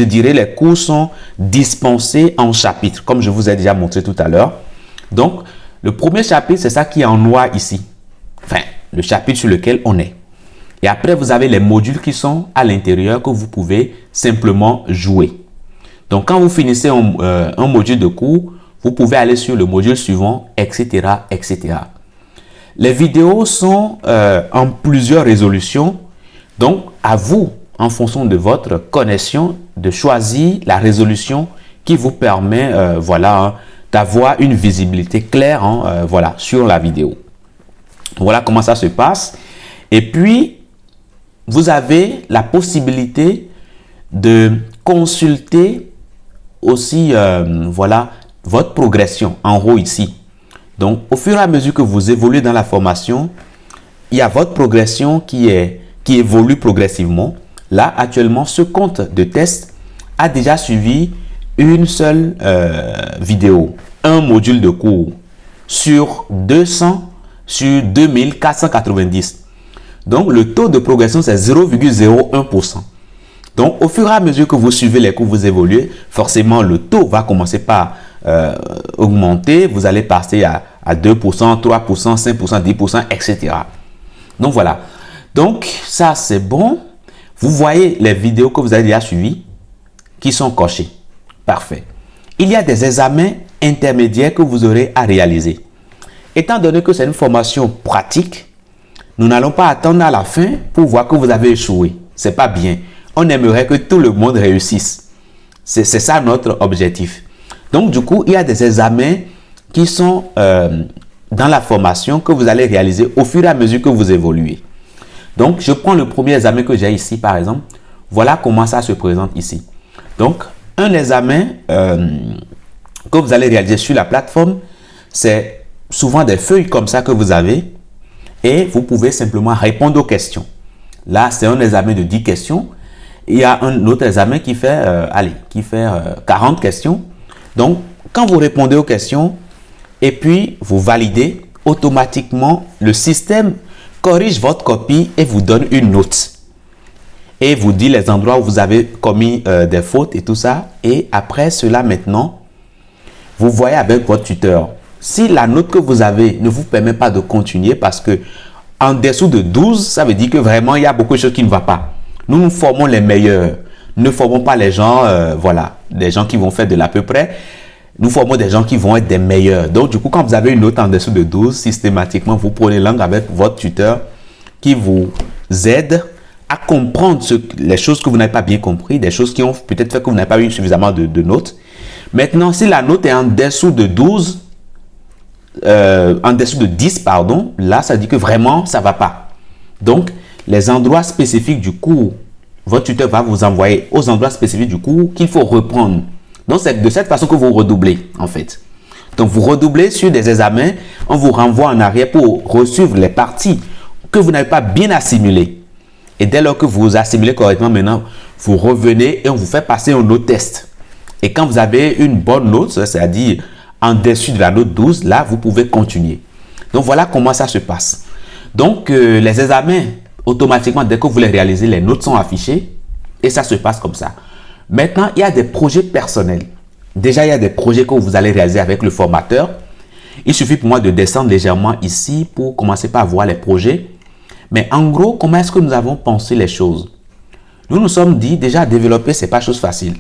dirais, les cours sont dispensés en chapitres, comme je vous ai déjà montré tout à l'heure. Donc, le premier chapitre, c'est ça qui est en noir ici. Enfin, le chapitre sur lequel on est. Et après, vous avez les modules qui sont à l'intérieur que vous pouvez simplement jouer. Donc, quand vous finissez un module de cours, vous pouvez aller sur le module suivant, etc., etc. Les vidéos sont en plusieurs résolutions. Donc, à vous, en fonction de votre connexion, de choisir la résolution qui vous permet voilà, hein, d'avoir une visibilité claire hein, voilà, sur la vidéo. Voilà comment ça se passe. Et puis, vous avez la possibilité de consulter aussi voilà, votre progression en haut ici. Donc, au fur et à mesure que vous évoluez dans la formation, il y a votre progression qui évolue progressivement. Là, actuellement, ce compte de test a déjà suivi une seule vidéo, un module de cours sur 200, sur 2490. Donc, le taux de progression, c'est 0,01%. Donc, au fur et à mesure que vous suivez les cours, vous évoluez, forcément, le taux va commencer par augmenter. Vous allez passer à 2%, 3%, 5%, 10%, etc. Donc, voilà. Donc, ça, c'est bon. Vous voyez les vidéos que vous avez déjà suivies qui sont cochées. Parfait. Il y a des examens intermédiaires que vous aurez à réaliser. Étant donné que c'est une formation pratique, nous n'allons pas attendre à la fin pour voir que vous avez échoué. Ce n'est pas bien. On aimerait que tout le monde réussisse. C'est ça notre objectif. Donc, du coup, il y a des examens qui sont dans la formation que vous allez réaliser au fur et à mesure que vous évoluez. Donc, je prends le premier examen que j'ai ici, par exemple. Voilà comment ça se présente ici. Donc, un examen que vous allez réaliser sur la plateforme, c'est souvent des feuilles comme ça que vous avez et vous pouvez simplement répondre aux questions. Là, c'est un examen de 10 questions. Il y a un autre examen qui fait, 40 questions. Donc, quand vous répondez aux questions et puis vous validez, automatiquement, le système corrige votre copie et vous donne une note. Et vous dit les endroits où vous avez commis des fautes et tout ça. Et après cela, maintenant, vous voyez avec votre tuteur. Si la note que vous avez ne vous permet pas de continuer parce que en dessous de 12, ça veut dire que vraiment, il y a beaucoup de choses qui ne vont pas. Nous formons les meilleurs. Nous ne formons pas les gens, voilà, des gens qui vont faire de l'à peu près. Nous formons des gens qui vont être des meilleurs. Donc, du coup, quand vous avez une note en dessous de 12, systématiquement, vous prenez langue avec votre tuteur qui vous aide à comprendre les choses que vous n'avez pas bien compris, des choses qui ont peut-être fait que vous n'avez pas eu suffisamment de notes. Maintenant, si la note est en dessous de 12, en dessous de 10, pardon, là, ça dit que vraiment, ça ne va pas. Donc, les endroits spécifiques du cours, votre tuteur va vous envoyer aux endroits spécifiques du cours qu'il faut reprendre. Donc, c'est de cette façon que vous redoublez, en fait. Donc, vous redoublez sur des examens, on vous renvoie en arrière pour resuivre les parties que vous n'avez pas bien assimilées. Et dès lors que vous assimilez correctement, maintenant, vous revenez et on vous fait passer un autre test. Et quand vous avez une bonne note, c'est-à-dire en dessus de la note 12, là, vous pouvez continuer. Donc, voilà comment ça se passe. Donc, les examens, automatiquement, dès que vous les réalisez, les notes sont affichées et ça se passe comme ça. Maintenant, il y a des projets personnels. Déjà, il y a des projets que vous allez réaliser avec le formateur. Il suffit pour moi de descendre légèrement ici pour commencer par voir les projets. Mais en gros, comment est-ce que nous avons pensé les choses? Nous nous sommes dit, déjà, développer, ce n'est pas chose facile.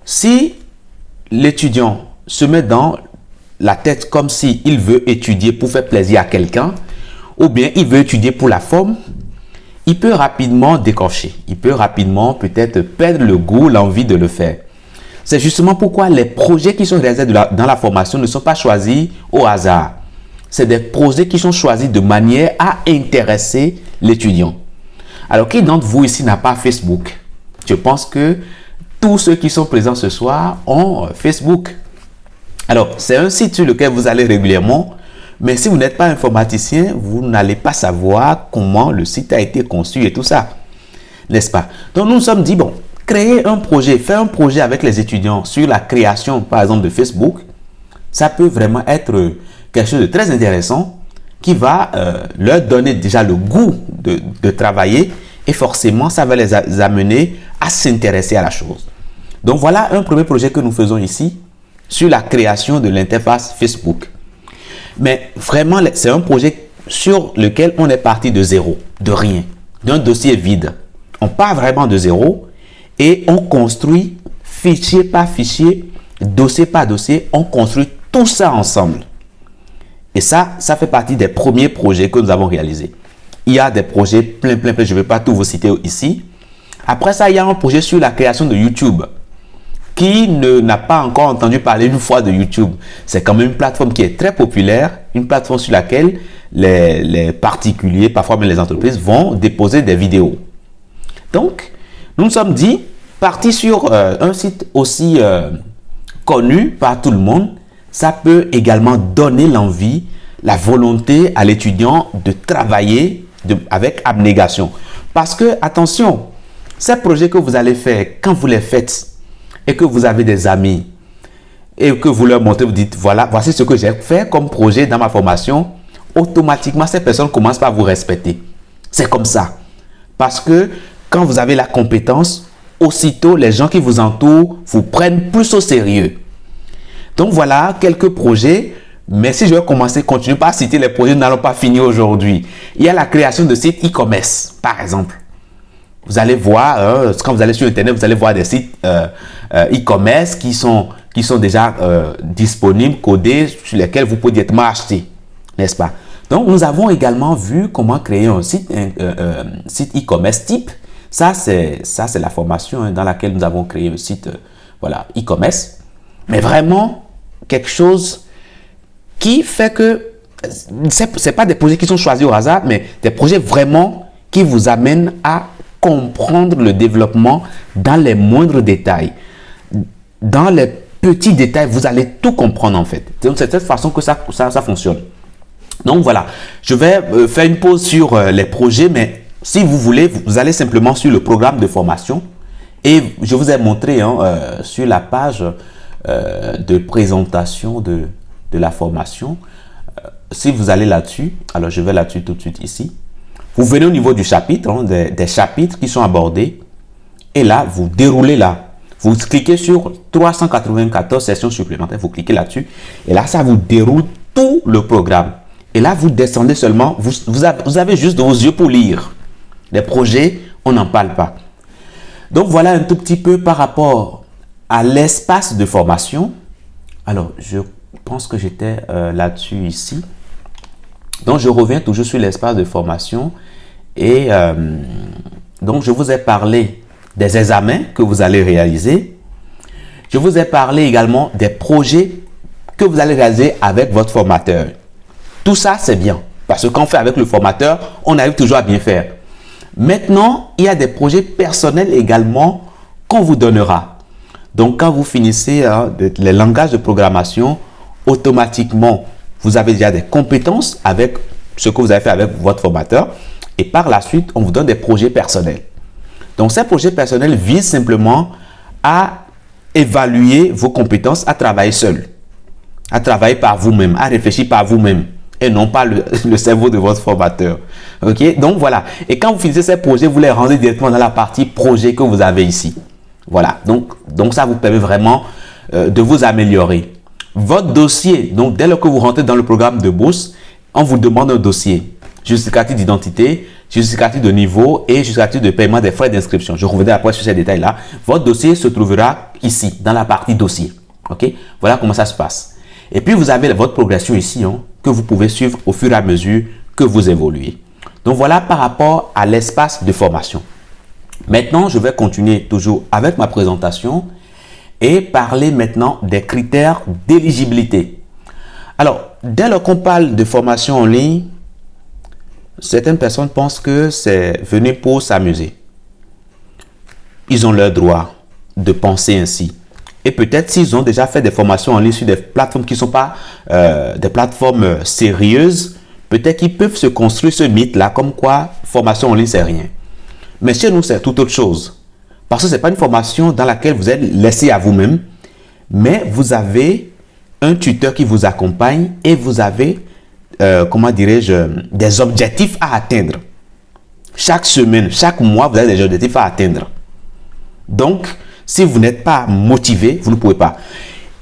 Si l'étudiant se met dans la tête comme s'il veut étudier pour faire plaisir à quelqu'un, ou bien il veut étudier pour la forme, il peut rapidement décrocher. Il peut rapidement peut-être perdre le goût, l'envie de le faire. C'est justement pourquoi les projets qui sont réalisés dans la formation ne sont pas choisis au hasard. C'est des projets qui sont choisis de manière à intéresser l'étudiant. Alors, qui d'entre vous ici n'a pas Facebook? Je pense que tous ceux qui sont présents ce soir ont Facebook. Alors, c'est un site sur lequel vous allez régulièrement, mais si vous n'êtes pas informaticien, vous n'allez pas savoir comment le site a été conçu et tout ça. N'est-ce pas? Donc, nous nous sommes dit, bon, créer un projet, faire un projet avec les étudiants sur la création, par exemple, de Facebook, ça peut vraiment être quelque chose de très intéressant qui va leur donner déjà le goût de travailler et forcément, ça va les amener à s'intéresser à la chose. Donc, voilà un premier projet que nous faisons ici sur la création de l'interface Facebook. Mais vraiment, c'est un projet sur lequel on est parti de zéro, de rien, d'un dossier vide. On part vraiment de zéro et on construit fichier par fichier, dossier par dossier, on construit tout ça ensemble. Et ça fait partie des premiers projets que nous avons réalisés. Il y a des projets plein, je ne vais pas tout vous citer ici. Après ça, il y a un projet sur la création de YouTube. Qui n'a pas encore entendu parler une fois de YouTube? C'est quand même une plateforme qui est très populaire, une plateforme sur laquelle les particuliers, parfois même les entreprises, vont déposer des vidéos. Donc, nous nous sommes dit, partir sur un site aussi connu par tout le monde, ça peut également donner l'envie, la volonté à l'étudiant de travailler avec abnégation. Parce que, attention, ces projets que vous allez faire, quand vous les faites, et que vous avez des amis et que vous leur montrez, vous dites, voilà, voici ce que j'ai fait comme projet dans ma formation, automatiquement, ces personnes commencent par vous respecter. C'est comme ça. Parce que quand vous avez la compétence, aussitôt, les gens qui vous entourent vous prennent plus au sérieux. Donc, voilà quelques projets. Mais si je vais commencer, continuer par citer les projets, nous n'allons pas finir aujourd'hui. Il y a la création de sites e-commerce, par exemple. Vous allez voir, quand vous allez sur Internet, vous allez voir des sites e-commerce qui sont déjà disponibles, codés, sur lesquels vous pouvez directement acheter, n'est-ce pas? Donc, nous avons également vu comment créer un site e-commerce type. Ça, c'est la formation dans laquelle nous avons créé un site voilà, e-commerce. Mais vraiment, quelque chose qui fait que ce n'est pas des projets qui sont choisis au hasard, mais des projets vraiment qui vous amènent à comprendre le développement dans les moindres détails. Dans les petits détails, vous allez tout comprendre en fait. Donc, c'est de cette façon que ça fonctionne. Donc, voilà. Je vais faire une pause sur les projets, mais si vous voulez, vous allez simplement sur le programme de formation et je vous ai montré sur la page de présentation de la formation. Si vous allez là-dessus, alors je vais là-dessus tout de suite ici. Vous venez au niveau du chapitre, des chapitres qui sont abordés. Et là, vous déroulez là. Vous cliquez sur 394 sessions supplémentaires. Vous cliquez là-dessus. Et là, ça vous déroule tout le programme. Et là, vous descendez seulement. Vous avez juste vos yeux pour lire. Les projets, on n'en parle pas. Donc, voilà un tout petit peu par rapport à l'espace de formation. Alors, je pense que j'étais là-dessus ici. Donc, je reviens toujours sur l'espace de formation et donc, je vous ai parlé des examens que vous allez réaliser. Je vous ai parlé également des projets que vous allez réaliser avec votre formateur. Tout ça, c'est bien parce que quand on fait avec le formateur, on arrive toujours à bien faire. Maintenant, il y a des projets personnels également qu'on vous donnera. Donc, quand vous finissez les langages de programmation, automatiquement, vous avez déjà des compétences avec ce que vous avez fait avec votre formateur. Et par la suite, on vous donne des projets personnels. Donc, ces projets personnels visent simplement à évaluer vos compétences, à travailler seul, à travailler par vous-même, à réfléchir par vous-même et non pas le cerveau de votre formateur. Ok? Donc, voilà. Et quand vous finissez ces projets, vous les rendez directement dans la partie projet que vous avez ici. Voilà. Donc ça vous permet vraiment de vous améliorer. Votre dossier, donc dès lors que vous rentrez dans le programme de bourse, on vous demande un dossier. Justificatif d'identité, justificatif de niveau et justificatif de paiement des frais d'inscription. Je reviendrai après sur ces détails-là. Votre dossier se trouvera ici, dans la partie dossier. Ok? Voilà comment ça se passe. Et puis, vous avez votre progression ici, que vous pouvez suivre au fur et à mesure que vous évoluez. Donc, voilà par rapport à l'espace de formation. Maintenant, je vais continuer toujours avec ma présentation et parler maintenant des critères d'éligibilité. Alors, dès lors qu'on parle de formation en ligne, certaines personnes pensent que c'est venir pour s'amuser. Ils ont leur droit de penser ainsi. Et peut-être s'ils ont déjà fait des formations en ligne sur des plateformes qui ne sont pas des plateformes sérieuses, peut-être qu'ils peuvent se construire ce mythe-là comme quoi formation en ligne, c'est rien. Mais chez nous, c'est tout autre chose. Parce que ce n'est pas une formation dans laquelle vous êtes laissé à vous-même, mais vous avez un tuteur qui vous accompagne et vous avez, comment dirais-je, des objectifs à atteindre. Chaque semaine, chaque mois, vous avez des objectifs à atteindre. Donc, si vous n'êtes pas motivé, vous ne pouvez pas.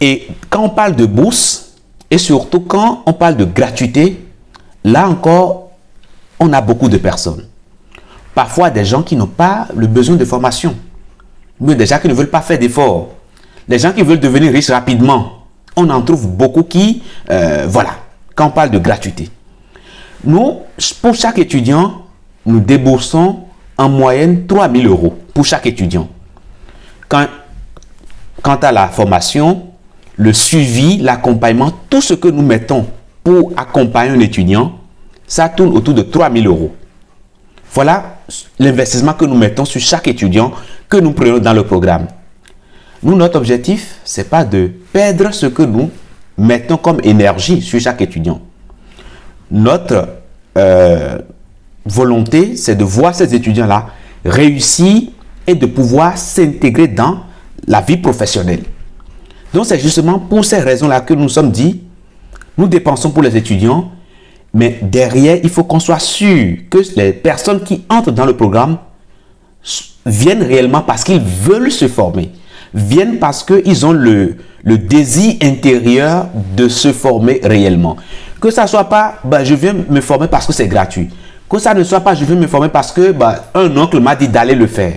Et quand on parle de bourse, et surtout quand on parle de gratuité, là encore, on a beaucoup de personnes. Parfois, des gens qui n'ont pas le besoin de formation. Mais des gens qui ne veulent pas faire d'efforts. Des gens qui veulent devenir riches rapidement. On en trouve beaucoup qui, voilà, quand on parle de gratuité. Nous, pour chaque étudiant, nous déboursons en moyenne 3 000 € pour chaque étudiant. Quant à la formation, le suivi, l'accompagnement, tout ce que nous mettons pour accompagner un étudiant, ça tourne autour de 3 000 €. Voilà l'investissement que nous mettons sur chaque étudiant que nous prenons dans le programme. Nous, notre objectif, ce n'est pas de perdre ce que nous mettons comme énergie sur chaque étudiant. Notre volonté, c'est de voir ces étudiants-là réussir et de pouvoir s'intégrer dans la vie professionnelle. Donc, c'est justement pour ces raisons-là que nous sommes dit, nous dépensons pour les étudiants, mais derrière, il faut qu'on soit sûr que les personnes qui entrent dans le programme viennent réellement parce qu'ils veulent se former, viennent parce qu'ils ont le désir intérieur de se former réellement. Que ça ne soit pas, je viens me former parce que c'est gratuit. Que ça ne soit pas, je viens me former parce que un oncle m'a dit d'aller le faire.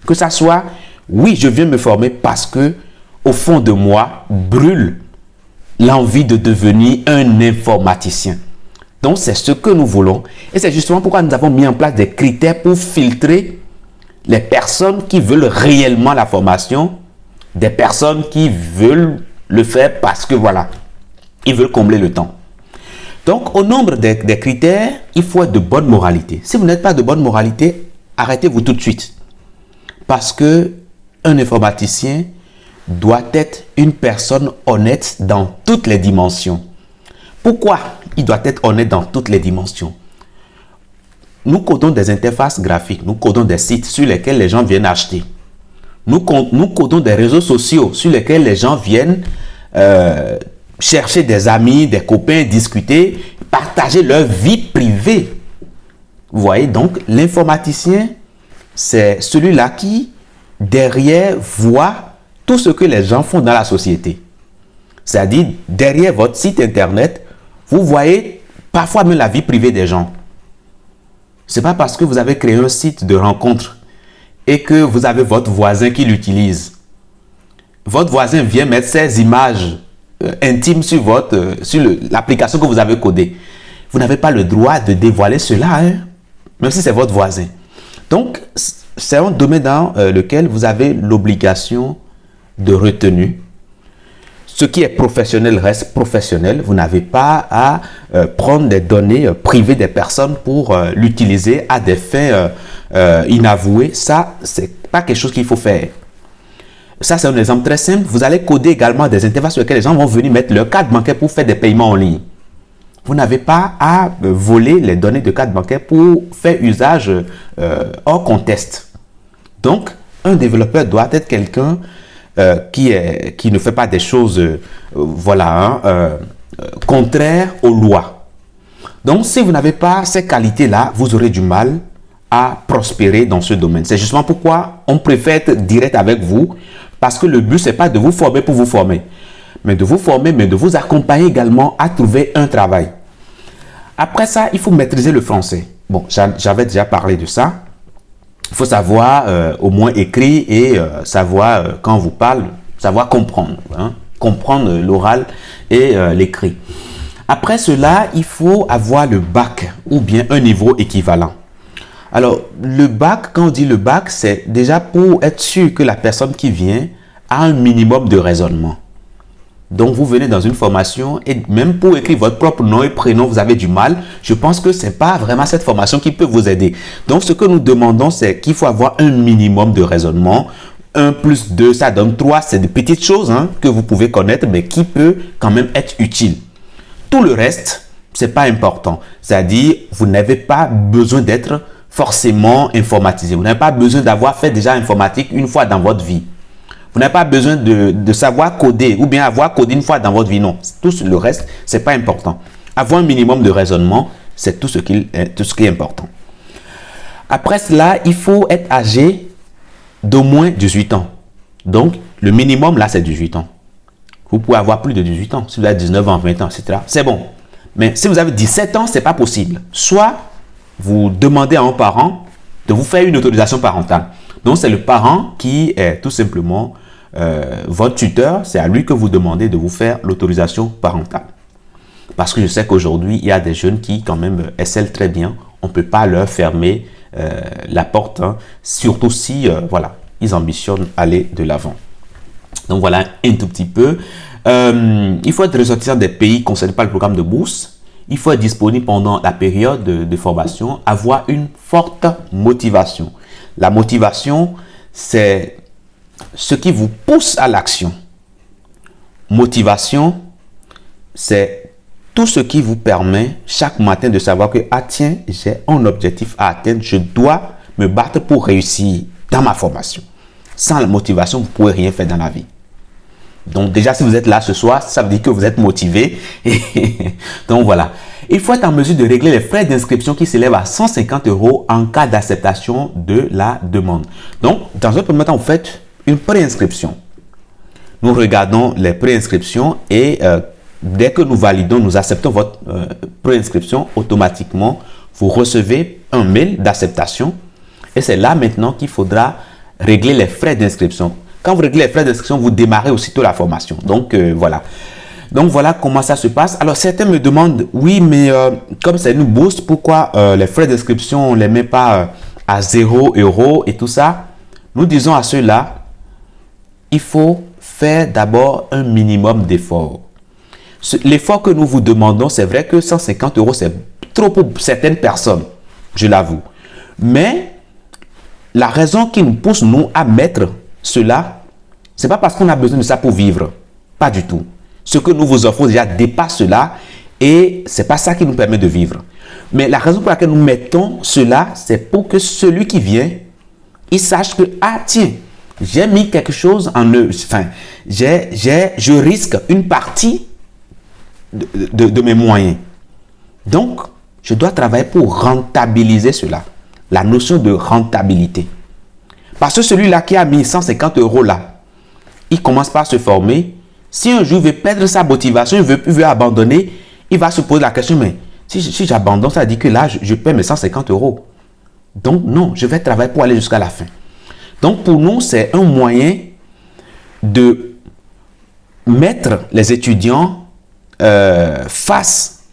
Que ça soit, oui, je viens me former parce que au fond de moi brûle l'envie de devenir un informaticien. Donc, c'est ce que nous voulons. Et c'est justement pourquoi nous avons mis en place des critères pour filtrer les personnes qui veulent réellement la formation, des personnes qui veulent le faire parce que, voilà, ils veulent combler le temps. Donc, au nombre des critères, il faut être de bonne moralité. Si vous n'êtes pas de bonne moralité, arrêtez-vous tout de suite. Parce que un informaticien doit être une personne honnête dans toutes les dimensions. Pourquoi il doit être honnête dans toutes les dimensions? Nous codons des interfaces graphiques, nous codons des sites sur lesquels les gens viennent acheter. Nous codons des réseaux sociaux sur lesquels les gens viennent chercher des amis, des copains, discuter, partager leur vie privée. Vous voyez, donc l'informaticien, c'est celui-là qui, derrière, voit tout ce que les gens font dans la société. C'est-à-dire, derrière votre site internet, vous voyez parfois même la vie privée des gens. Ce n'est pas parce que vous avez créé un site de rencontre et que vous avez votre voisin qui l'utilise. Votre voisin vient mettre ses images intimes sur l'application que vous avez codée. Vous n'avez pas le droit de dévoiler cela, même si c'est votre voisin. Donc, c'est un domaine dans lequel vous avez l'obligation de retenue. Ce qui est professionnel reste professionnel. Vous n'avez pas à prendre des données privées des personnes pour l'utiliser à des fins inavouées. Ça, c'est pas quelque chose qu'il faut faire. Ça, c'est un exemple très simple. Vous allez coder également des interfaces sur lesquelles les gens vont venir mettre leur carte bancaire pour faire des paiements en ligne. Vous n'avez pas à voler les données de carte bancaire pour faire usage hors contexte. Donc, un développeur doit être quelqu'un qui ne fait pas des choses contraires aux lois. Donc, si vous n'avez pas ces qualités-là, vous aurez du mal à prospérer dans ce domaine. C'est justement pourquoi on préfère être direct avec vous, parce que le but, ce n'est pas de vous former pour vous former, mais de vous former, mais de vous accompagner également à trouver un travail. Après ça, il faut maîtriser le français. Bon, j'avais déjà parlé de ça. Il faut savoir au moins écrire et savoir, quand on vous parle, savoir comprendre. Hein, comprendre l'oral et l'écrit. Après cela, il faut avoir le bac ou bien un niveau équivalent. Alors, le bac, quand on dit le bac, c'est déjà pour être sûr que la personne qui vient a un minimum de raisonnement. Donc, vous venez dans une formation et même pour écrire votre propre nom et prénom, vous avez du mal. Je pense que ce n'est pas vraiment cette formation qui peut vous aider. Donc, ce que nous demandons, c'est qu'il faut avoir un minimum de raisonnement. 1 plus 2, ça donne 3. C'est des petites choses que vous pouvez connaître, mais qui peut quand même être utile. Tout le reste, ce n'est pas important. C'est-à-dire, vous n'avez pas besoin d'être forcément informatisé. Vous n'avez pas besoin d'avoir fait déjà informatique une fois dans votre vie. Vous n'avez pas besoin de savoir coder ou bien avoir codé une fois dans votre vie. Non, tout le reste, ce n'est pas important. Avoir un minimum de raisonnement, c'est tout ce qui est important. Après cela, il faut être âgé d'au moins 18 ans. Donc, le minimum, là, c'est 18 ans. Vous pouvez avoir plus de 18 ans. Si vous avez 19 ans, 20 ans, etc., c'est bon. Mais si vous avez 17 ans, ce n'est pas possible. Soit vous demandez à un parent de vous faire une autorisation parentale. Donc, c'est le parent qui est tout simplement votre tuteur. C'est à lui que vous demandez de vous faire l'autorisation parentale. Parce que je sais qu'aujourd'hui, il y a des jeunes qui, quand même, excellent très bien. On ne peut pas leur fermer la porte, surtout si, ils ambitionnent aller de l'avant. Donc, voilà un tout petit peu. Il faut être ressortissant des pays concernés par le programme de bourse. Il faut être disponible pendant la période de formation, avoir une forte motivation. La motivation, c'est ce qui vous pousse à l'action. Motivation, c'est tout ce qui vous permet chaque matin de savoir que, ah tiens, j'ai un objectif à atteindre, je dois me battre pour réussir dans ma formation. Sans la motivation, vous ne pourrez rien faire dans la vie. Donc déjà, si vous êtes là ce soir, ça veut dire que vous êtes motivé. Donc voilà. Il faut être en mesure de régler les frais d'inscription qui s'élèvent à 150 € en cas d'acceptation de la demande. Donc, dans un premier temps, vous faites une préinscription. Nous regardons les préinscriptions et dès que nous validons, nous acceptons votre préinscription, automatiquement, vous recevez un mail d'acceptation. Et c'est là maintenant qu'il faudra régler les frais d'inscription. Quand vous réglez les frais d'inscription, vous démarrez aussitôt la formation. Donc, voilà. Donc, voilà comment ça se passe. Alors, certains me demandent, oui, mais comme c'est une bourse, pourquoi les frais d'inscription, on ne les met pas à 0 € et tout ça? Nous disons à ceux-là, il faut faire d'abord un minimum d'efforts. L'effort que nous vous demandons, c'est vrai que 150 €, c'est trop pour certaines personnes, je l'avoue. Mais la raison qui nous pousse, nous, à mettre cela, ce n'est pas parce qu'on a besoin de ça pour vivre. Pas du tout. Ce que nous vous offrons déjà dépasse cela et ce n'est pas ça qui nous permet de vivre. Mais la raison pour laquelle nous mettons cela, c'est pour que celui qui vient, il sache que, ah tiens, j'ai mis quelque chose en eux. Enfin, je risque une partie de mes moyens. Donc, je dois travailler pour rentabiliser cela. La notion de rentabilité. Parce que celui-là qui a mis 150 € là, il commence par se former. Si un jour il veut perdre sa motivation, il veut abandonner, il va se poser la question, mais si j'abandonne, ça dit que là, je perds mes 150 €. Donc non, je vais travailler pour aller jusqu'à la fin. Donc pour nous, c'est un moyen de mettre les étudiants face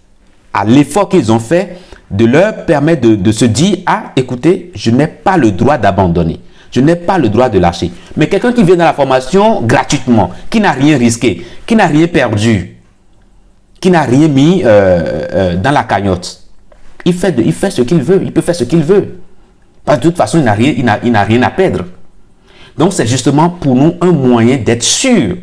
à l'effort qu'ils ont fait, de leur permettre de se dire, ah, écoutez, je n'ai pas le droit d'abandonner. Je n'ai pas le droit de lâcher. Mais quelqu'un qui vient dans la formation gratuitement, qui n'a rien risqué, qui n'a rien perdu, qui n'a rien mis dans la cagnotte, il fait ce qu'il veut. Il peut faire ce qu'il veut. Parce que de toute façon, il n'a rien à perdre. Donc, c'est justement pour nous un moyen d'être sûr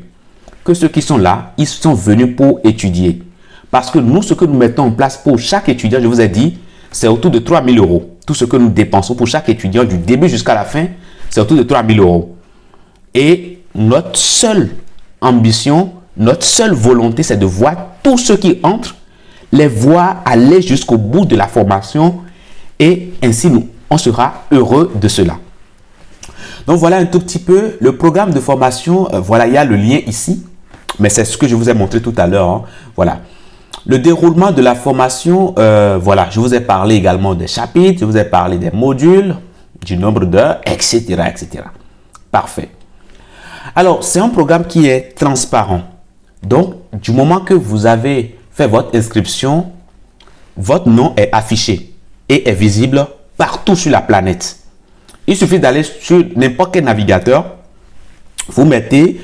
que ceux qui sont là, ils sont venus pour étudier. Parce que nous, ce que nous mettons en place pour chaque étudiant, je vous ai dit, c'est autour de 3 000 euros. Tout ce que nous dépensons pour chaque étudiant, du début jusqu'à la fin, c'est autour de 3 000 euros. Et notre seule ambition, notre seule volonté, c'est de voir tous ceux qui entrent, les voir aller jusqu'au bout de la formation et ainsi on sera heureux de cela. Donc voilà un tout petit peu le programme de formation. Voilà, il y a le lien ici, mais c'est ce que je vous ai montré tout à l'heure. Hein. Voilà. Le déroulement de la formation, voilà, je vous ai parlé également des chapitres, je vous ai parlé des modules, du nombre d'heures, etc., etc. Parfait. Alors, c'est un programme qui est transparent. Donc, du moment que vous avez fait votre inscription, votre nom est affiché et est visible partout sur la planète. Il suffit d'aller sur n'importe quel navigateur, vous mettez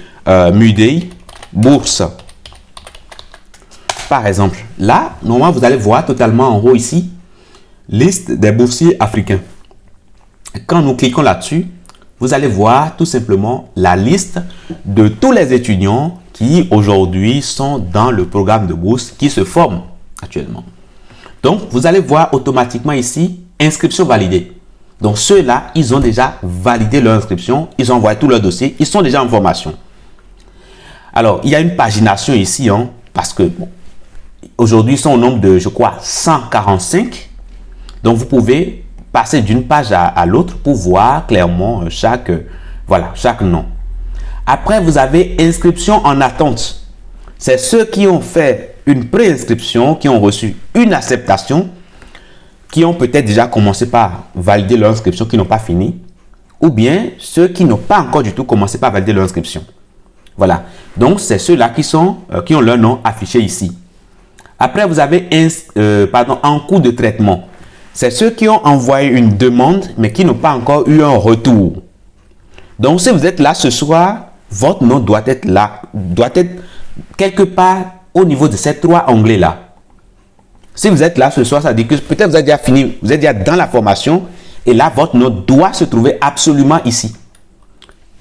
Mudei Bourse. Par exemple, là, normalement, vous allez voir totalement en haut ici, liste des boursiers africains. Quand nous cliquons là-dessus, vous allez voir tout simplement la liste de tous les étudiants qui aujourd'hui sont dans le programme de bourse qui se forment actuellement. Donc, vous allez voir automatiquement ici, inscription validée. Donc, ceux-là, ils ont déjà validé leur inscription, ils ont envoyé tout leur dossier, ils sont déjà en formation. Alors, il y a une pagination ici, hein, parce que bon, aujourd'hui, ils sont au nombre de, je crois, 145. Donc, vous pouvez passer d'une page à l'autre pour voir clairement chaque nom. Après, vous avez inscription en attente. C'est ceux qui ont fait une préinscription, qui ont reçu une acceptation, qui ont peut-être déjà commencé par valider leur inscription, qui n'ont pas fini, ou bien ceux qui n'ont pas encore du tout commencé par valider leur inscription. Voilà. Donc, c'est ceux-là qui ont leur nom affiché ici. Après, vous avez en cours de traitement. C'est ceux qui ont envoyé une demande, mais qui n'ont pas encore eu un retour. Donc, si vous êtes là ce soir, votre nom doit être là, doit être quelque part au niveau de ces 3 onglets-là. Si vous êtes là ce soir, ça dit que peut-être vous avez déjà fini, vous êtes déjà dans la formation, et là, votre nom doit se trouver absolument ici.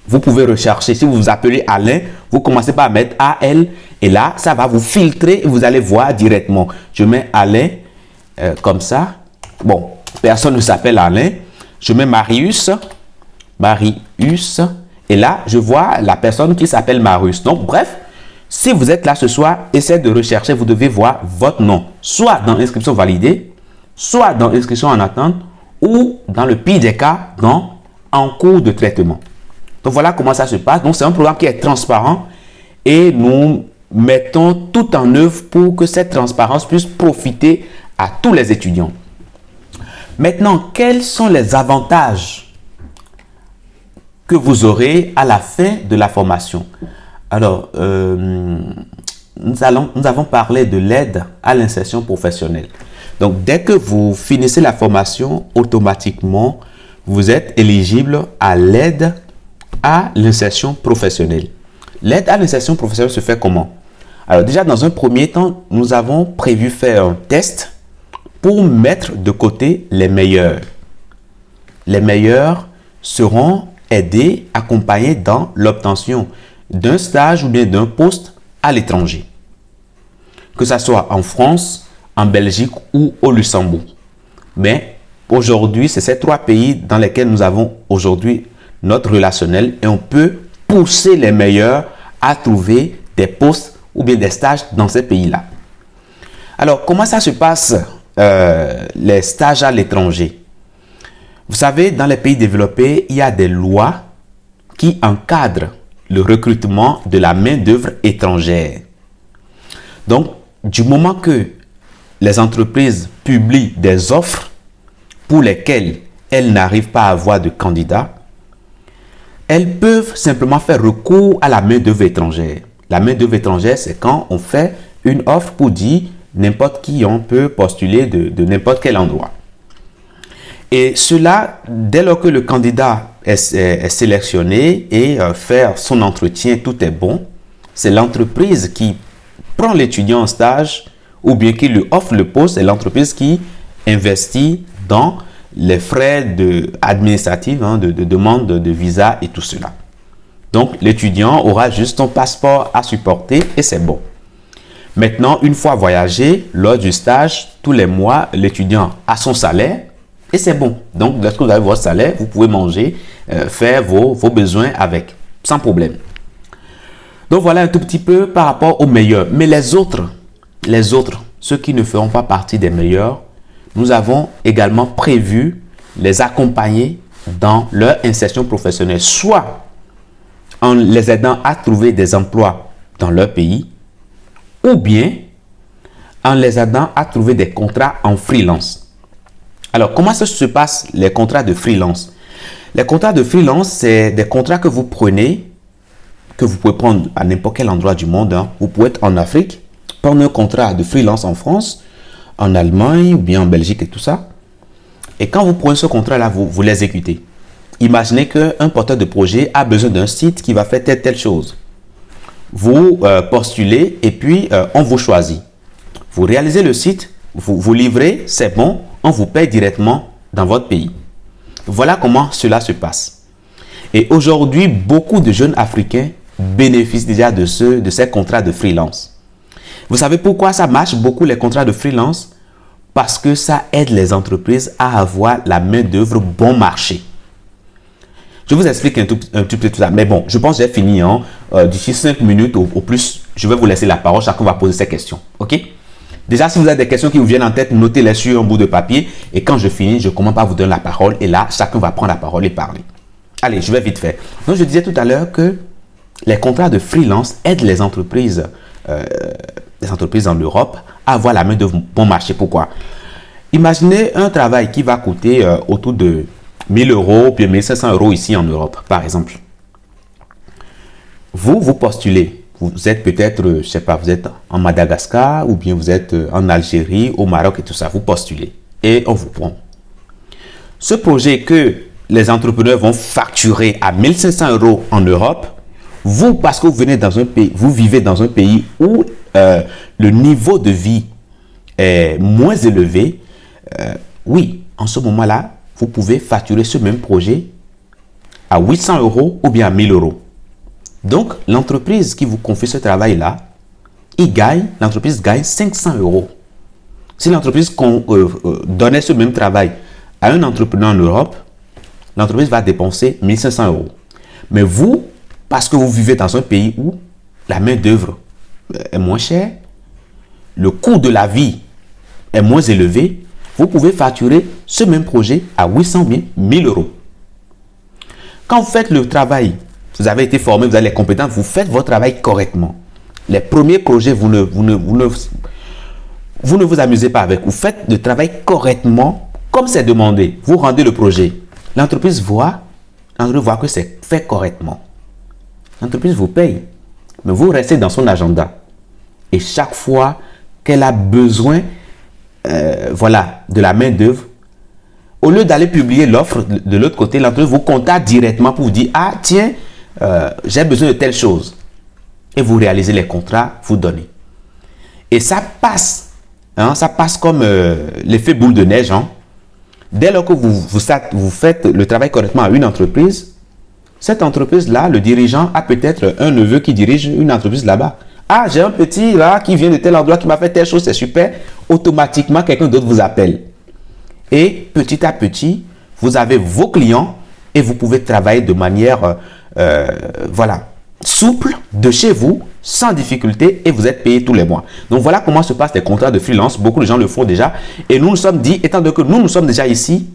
Vous pouvez rechercher. Si vous vous appelez Alain, vous commencez par mettre AL, et là, ça va vous filtrer et vous allez voir directement. Je mets Alain comme ça. Bon, personne ne s'appelle Alain. Je mets Marius, et là, je vois la personne qui s'appelle Marius. Donc, bref, si vous êtes là ce soir, essayez de rechercher, vous devez voir votre nom, soit dans inscription validée, soit dans inscription en attente, ou dans le pire des cas, en cours de traitement. Donc, voilà comment ça se passe. Donc, c'est un programme qui est transparent et nous mettons tout en œuvre pour que cette transparence puisse profiter à tous les étudiants. Maintenant, quels sont les avantages que vous aurez à la fin de la formation? Alors, nous avons parlé de l'aide à l'insertion professionnelle. Donc, dès que vous finissez la formation, automatiquement, vous êtes éligible à l'aide à l'insertion professionnelle. L'aide à l'insertion professionnelle se fait comment? Alors, déjà, dans un premier temps, nous avons prévu faire un test pour mettre de côté les meilleurs. Les meilleurs seront aidés, accompagnés dans l'obtention d'un stage ou bien d'un poste à l'étranger. Que ce soit en France, en Belgique ou au Luxembourg. Mais aujourd'hui, c'est ces 3 pays dans lesquels nous avons aujourd'hui notre relationnel et on peut pousser les meilleurs à trouver des postes ou bien des stages dans ces pays-là. Alors, comment ça se passe les stages à l'étranger? Vous savez, dans les pays développés, il y a des lois qui encadrent le recrutement de la main-d'œuvre étrangère. Donc, du moment que les entreprises publient des offres pour lesquelles elles n'arrivent pas à avoir de candidats, elles peuvent simplement faire recours à la main-d'œuvre étrangère. La main-d'œuvre étrangère, c'est quand on fait une offre pour dire n'importe qui on peut postuler de n'importe quel endroit. Et cela, dès lors que le candidat est sélectionné et faire son entretien, tout est bon, c'est l'entreprise qui prend l'étudiant en stage ou bien qui lui offre le poste, c'est l'entreprise qui investit dans les frais administratifs, de demande de visa et tout cela. Donc, l'étudiant aura juste son passeport à supporter et c'est bon. Maintenant, une fois voyagé, lors du stage, tous les mois, l'étudiant a son salaire et c'est bon. Donc, lorsque vous avez votre salaire, vous pouvez manger, faire vos besoins avec, sans problème. Donc, voilà un tout petit peu par rapport aux meilleurs. Mais les autres, ceux qui ne feront pas partie des meilleurs, nous avons également prévu les accompagner dans leur insertion professionnelle, soit en les aidant à trouver des emplois dans leur pays, ou bien en les aidant à trouver des contrats en freelance. Alors, comment ça se passe les contrats de freelance? Les contrats de freelance, c'est des contrats que vous prenez, que vous pouvez prendre à n'importe quel endroit du monde. Vous pouvez être en Afrique, prendre un contrat de freelance en France, en Allemagne ou bien en Belgique et tout ça. Et quand vous prenez ce contrat-là, vous l'exécutez. Imaginez qu'un porteur de projet a besoin d'un site qui va faire telle chose. Vous postulez et puis on vous choisit. Vous réalisez le site, vous livrez, c'est bon, on vous paye directement dans votre pays. Voilà comment cela se passe. Et aujourd'hui, beaucoup de jeunes Africains bénéficient déjà de ces contrats de freelance. Vous savez pourquoi ça marche beaucoup les contrats de freelance? Parce que ça aide les entreprises à avoir la main-d'œuvre bon marché. Je vous explique un petit peu tout ça. Mais bon, je pense que j'ai fini. D'ici 5 minutes au plus, je vais vous laisser la parole. Chacun va poser ses questions. OK? Déjà, si vous avez des questions qui vous viennent en tête, notez-les sur un bout de papier. Et quand je finis, je commence par vous donner la parole. Et là, chacun va prendre la parole et parler. Allez, je vais vite faire. Donc, je disais tout à l'heure que les contrats de freelance aident les entreprises en Europe à avoir la main de bon marché. Pourquoi? Imaginez un travail qui va coûter autour de 1000 euros, puis 1500 euros ici en Europe, par exemple. Vous postulez. Vous êtes peut-être, je sais pas, vous êtes en Madagascar ou bien vous êtes en Algérie, au Maroc et tout ça. Vous postulez et on vous prend. Ce projet que les entrepreneurs vont facturer à 1500 euros en Europe, vous, parce que vous venez dans un pays, vous vivez dans un pays où le niveau de vie est moins élevé, oui, en ce moment-là, vous pouvez facturer ce même projet à 800 euros ou bien à 1000 euros. Donc, l'entreprise qui vous confie ce travail-là, l'entreprise gagne 500 euros. Si l'entreprise donnait ce même travail à un entrepreneur en Europe, l'entreprise va dépenser 1500 euros. Mais vous, parce que vous vivez dans un pays où la main-d'œuvre est moins chère, le coût de la vie est moins élevé, vous pouvez facturer ce même projet à 800 000, 1000 euros. Quand vous faites le travail, vous avez été formé, vous avez les compétences, vous faites votre travail correctement. Les premiers projets, vous ne vous amusez pas avec. Vous faites le travail correctement, comme c'est demandé. Vous rendez le projet. L'entreprise voit que c'est fait correctement. L'entreprise vous paye, mais vous restez dans son agenda. Et chaque fois qu'elle a besoin de la main-d'œuvre, au lieu d'aller publier l'offre de l'autre côté, l'entreprise vous contacte directement pour vous dire: ah tiens, j'ai besoin de telle chose. Et vous réalisez les contrats, vous donnez. Et ça passe. Ça passe comme l'effet boule de neige. Dès lors que vous faites le travail correctement à une entreprise, cette entreprise-là, le dirigeant a peut-être un neveu qui dirige une entreprise là-bas. Ah, j'ai un petit là qui vient de tel endroit qui m'a fait telle chose, c'est super. Automatiquement, quelqu'un d'autre vous appelle. Et petit à petit, vous avez vos clients et vous pouvez travailler de manière souple de chez vous, sans difficulté, et vous êtes payé tous les mois. Donc voilà comment se passent les contrats de freelance. Beaucoup de gens le font déjà. Et nous nous sommes dit, étant donné que nous sommes déjà ici,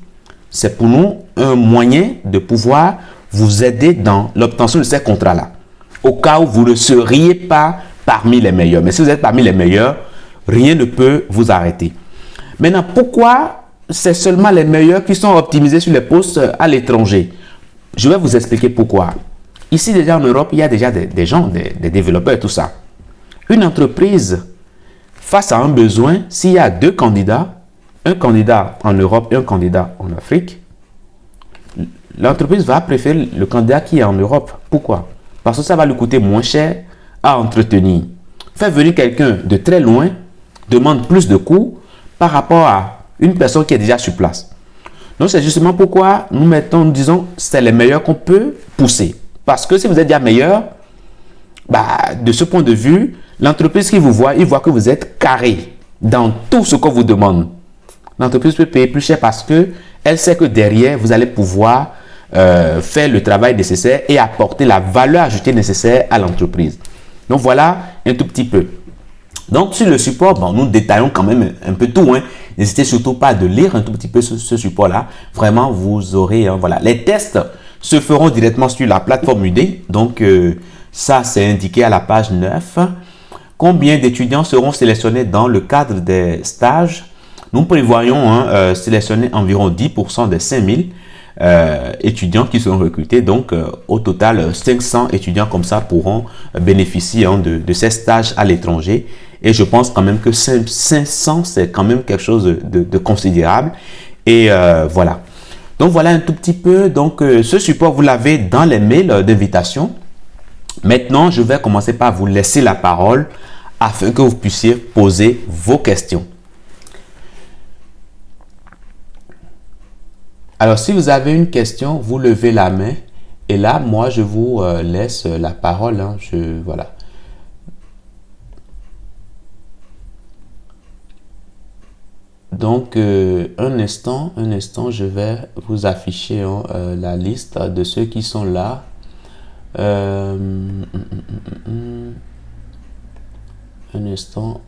c'est pour nous un moyen de pouvoir vous aider dans l'obtention de ces contrats-là. Au cas où vous ne seriez pas parmi les meilleurs. Mais si vous êtes parmi les meilleurs, rien ne peut vous arrêter. Maintenant, pourquoi c'est seulement les meilleurs qui sont optimisés sur les postes à l'étranger? Je vais vous expliquer pourquoi. Ici, déjà en Europe, il y a déjà des gens, des développeurs et tout ça. Une entreprise, face à un besoin, s'il y a deux candidats, un candidat en Europe et un candidat en Afrique, l'entreprise va préférer le candidat qui est en Europe. Pourquoi? Parce que ça va lui coûter moins cher à entretenir. Faire venir quelqu'un de très loin demande plus de coûts par rapport à une personne qui est déjà sur place. Donc, c'est justement pourquoi nous disons, c'est les meilleurs qu'on peut pousser. Parce que si vous êtes déjà meilleur, bah, de ce point de vue, l'entreprise qui vous voit, il voit que vous êtes carré dans tout ce qu'on vous demande. L'entreprise peut payer plus cher parce que elle sait que derrière, vous allez pouvoir faire le travail nécessaire et apporter la valeur ajoutée nécessaire à l'entreprise. Donc, voilà un tout petit peu. Donc, sur le support, bon, nous détaillons quand même un peu tout. Hein. N'hésitez surtout pas de lire un tout petit peu ce support-là. Vraiment, vous aurez... voilà. Les tests se feront directement sur la plateforme UD. Donc, ça, c'est indiqué à la page 9. Combien d'étudiants seront sélectionnés dans le cadre des stages? Nous prévoyons sélectionner environ 10% des 5000 étudiants qui seront recrutés. Donc, au total, 500 étudiants comme ça pourront bénéficier de ces stages à l'étranger. Et je pense quand même que 500, c'est quand même quelque chose de considérable. Et voilà. Donc, voilà un tout petit peu. Donc, ce support, vous l'avez dans les mails d'invitation. Maintenant, je vais commencer par vous laisser la parole afin que vous puissiez poser vos questions. Alors, si vous avez une question, vous levez la main. Et là, moi, je vous laisse la parole. Hein. Voilà. Donc, un instant, je vais vous afficher la liste de ceux qui sont là. Un instant.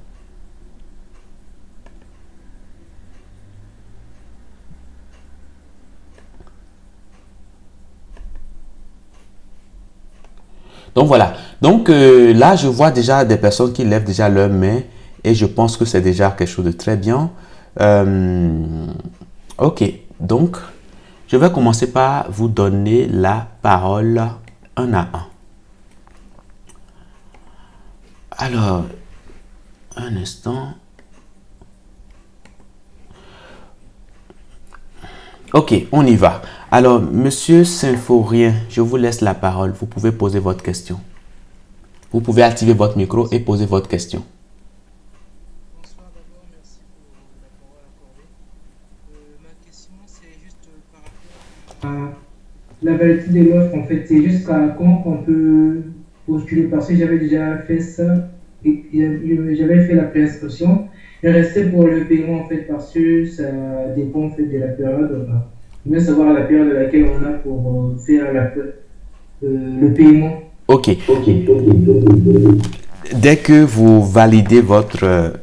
Donc voilà. Donc là, je vois déjà des personnes qui lèvent déjà leurs mains et je pense que c'est déjà quelque chose de très bien. Ok. Donc, je vais commencer par vous donner la parole un à un. Alors, un instant. Ok, on y va. Alors, Monsieur Symphorien, je vous laisse la parole. Vous pouvez poser votre question. Vous pouvez activer votre micro et poser votre question. Bonsoir d'abord, merci pour la parole accordée. Ma question, c'est juste par rapport à la validité de l'offre. En fait, c'est jusqu'à quand on peut postuler parce que j'avais déjà fait ça et j'avais fait la préinscription. Il restait pour le paiement en fait parce que ça dépend en fait de la période. Je veux savoir la période à laquelle on a pour faire le paiement. Ok. Dès que vous validez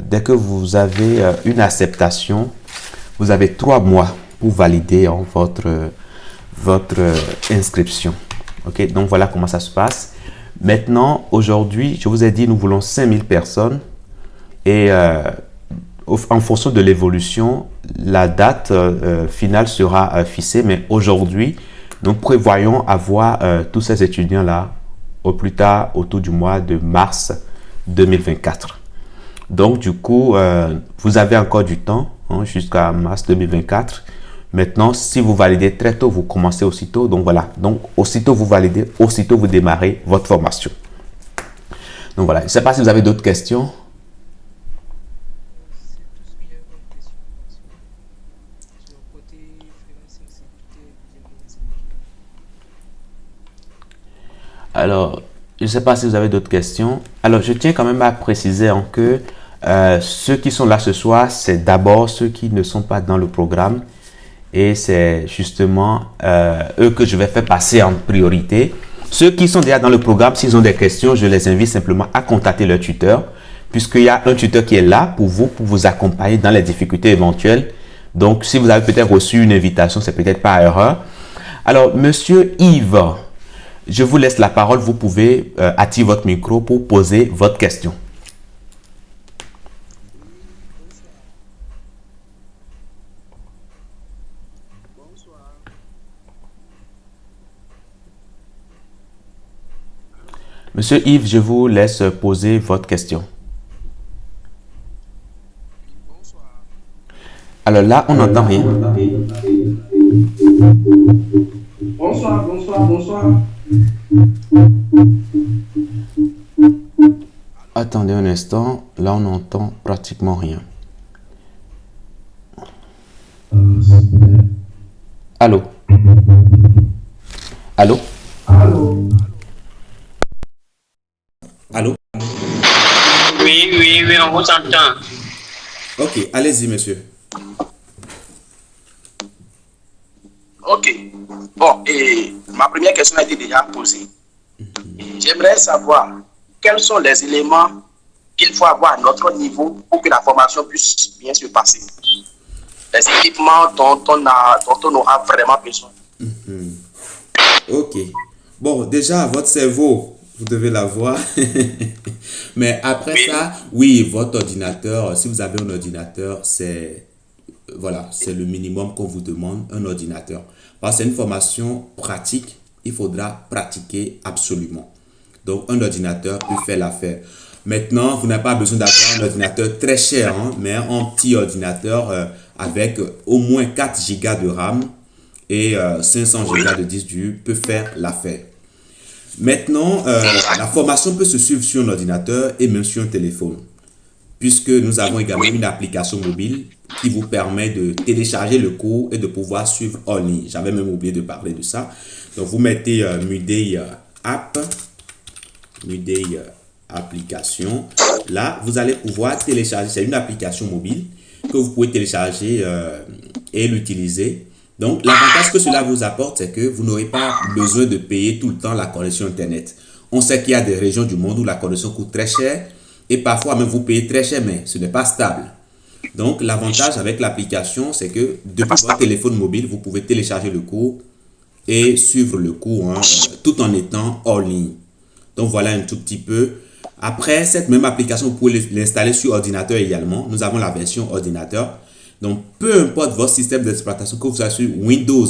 dès que vous avez une acceptation, vous avez 3 mois pour valider votre inscription. Ok, donc voilà comment ça se passe. Maintenant, aujourd'hui, je vous ai dit, nous voulons 5000 personnes et en fonction de l'évolution, la date finale sera fixée. Mais aujourd'hui, nous prévoyons avoir tous ces étudiants-là au plus tard autour du mois de mars 2024. Donc, du coup, vous avez encore du temps jusqu'à mars 2024. Maintenant, si vous validez très tôt, vous commencez aussitôt. Donc, voilà. Donc, aussitôt vous validez, aussitôt vous démarrez votre formation. Donc, voilà. Je ne sais pas si vous avez d'autres questions. C'est tout ce que j'avais comme question parce que sur le côté freelancing, c'est tout est bien expliqué. Alors, je ne sais pas si vous avez d'autres questions. Alors, je tiens quand même à préciser que ceux qui sont là ce soir, c'est d'abord ceux qui ne sont pas dans le programme. Et c'est justement eux que je vais faire passer en priorité. Ceux qui sont déjà dans le programme, s'ils ont des questions, je les invite simplement à contacter leur tuteur, puisqu'il y a un tuteur qui est là pour vous accompagner dans les difficultés éventuelles. Donc, si vous avez peut-être reçu une invitation, c'est peut-être par erreur. Alors, Monsieur Yves, je vous laisse la parole. Vous pouvez activer votre micro pour poser votre question. Oui, bonsoir. Bonsoir. Monsieur Yves, je vous laisse poser votre question. Oui, bonsoir. Alors là, on n'entend rien. Bonsoir, bonsoir, bonsoir. Allô? Attendez un instant. Là, on n'entend pratiquement rien. Super. Allô? Allô? Allô? Oui, oui, oui, on vous entend. Ok, allez-y, monsieur. Ok. Bon, et ma première question a été déjà posée. Et j'aimerais savoir quels sont les éléments qu'il faut avoir à notre niveau pour que la formation puisse bien se passer. Les équipements dont on aura vraiment besoin. Ok. Bon, déjà, votre cerveau, vous devez l'avoir. Mais après Oui. ça, oui, votre ordinateur, si vous avez un ordinateur, c'est voilà, c'est le minimum qu'on vous demande, un ordinateur. Parce que c'est une formation pratique, il faudra pratiquer absolument. Donc, un ordinateur peut faire l'affaire. Maintenant, vous n'avez pas besoin d'avoir un ordinateur très cher, hein, mais un petit ordinateur avec au moins 4 gigas de RAM et 500 Oui. gigas de disque dur peut faire l'affaire. Maintenant, la formation peut se suivre sur un ordinateur et même sur un téléphone, puisque nous avons également Oui. une application mobile qui vous permet de télécharger le cours et de pouvoir suivre en ligne. J'avais même oublié de parler de ça. Donc, vous mettez Muday App, Muday Application. Là, vous allez pouvoir télécharger. C'est une application mobile que vous pouvez télécharger et l'utiliser. Donc, l'avantage que cela vous apporte, c'est que vous n'aurez pas besoin de payer tout le temps la connexion Internet. On sait qu'il y a des régions du monde où la connexion coûte très cher et parfois même vous payez très cher, mais ce n'est pas stable. Donc, l'avantage avec l'application, c'est que C'est pas depuis votre stable. téléphone mobile, vous pouvez télécharger le cours et suivre le cours hein, tout en étant hors ligne. Donc, voilà un tout petit peu. Après, cette même application, vous pouvez l'installer sur ordinateur également. Nous avons la version ordinateur. Donc, peu importe votre système d'exploitation, que vous soyez sur Windows,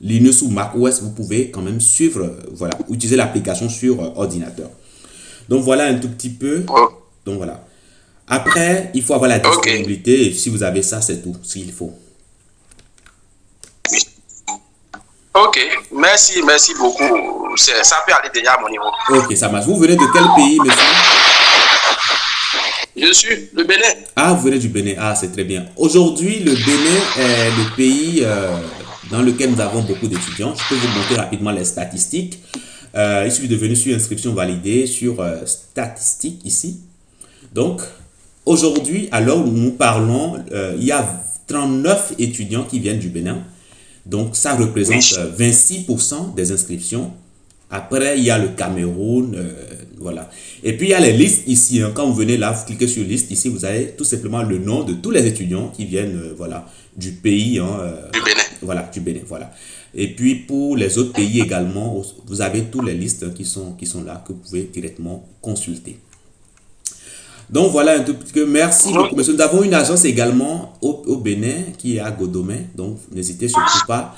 Linux ou macOS, vous pouvez quand même suivre, voilà, utiliser l'application sur ordinateur. Donc, voilà un tout petit peu. Oh, Donc, voilà. Après, il faut avoir la ok. disponibilité. Et si vous avez ça, c'est tout, s'il faut. Ok. Merci, merci beaucoup. Ça peut aller déjà à mon niveau. Ok, ça marche. Vous venez de quel pays, monsieur? Je suis le Bénin. Ah, vous venez du Bénin. Ah, c'est très bien. Aujourd'hui, le Bénin est le pays dans lequel nous avons beaucoup d'étudiants. Je peux vous montrer rapidement les statistiques. Il suffit de venir sur inscription validée, sur statistiques ici. Donc, aujourd'hui, à l'heure où nous parlons, il y a 39 étudiants qui viennent du Bénin. Donc, ça représente 26% des inscriptions. Après, il y a le Cameroun, voilà. Et puis, il y a les listes ici. Hein. Quand vous venez là, vous cliquez sur liste. Ici, vous avez tout simplement le nom de tous les étudiants qui viennent, voilà, du pays, hein, Du Bénin. voilà, du Bénin, voilà. Et puis, pour les autres pays également, vous avez toutes les listes qui sont là que vous pouvez directement consulter. Donc voilà un tout petit peu. Merci beaucoup, monsieur. Nous avons une agence également au Bénin qui est à Godomé. Donc n'hésitez surtout pas.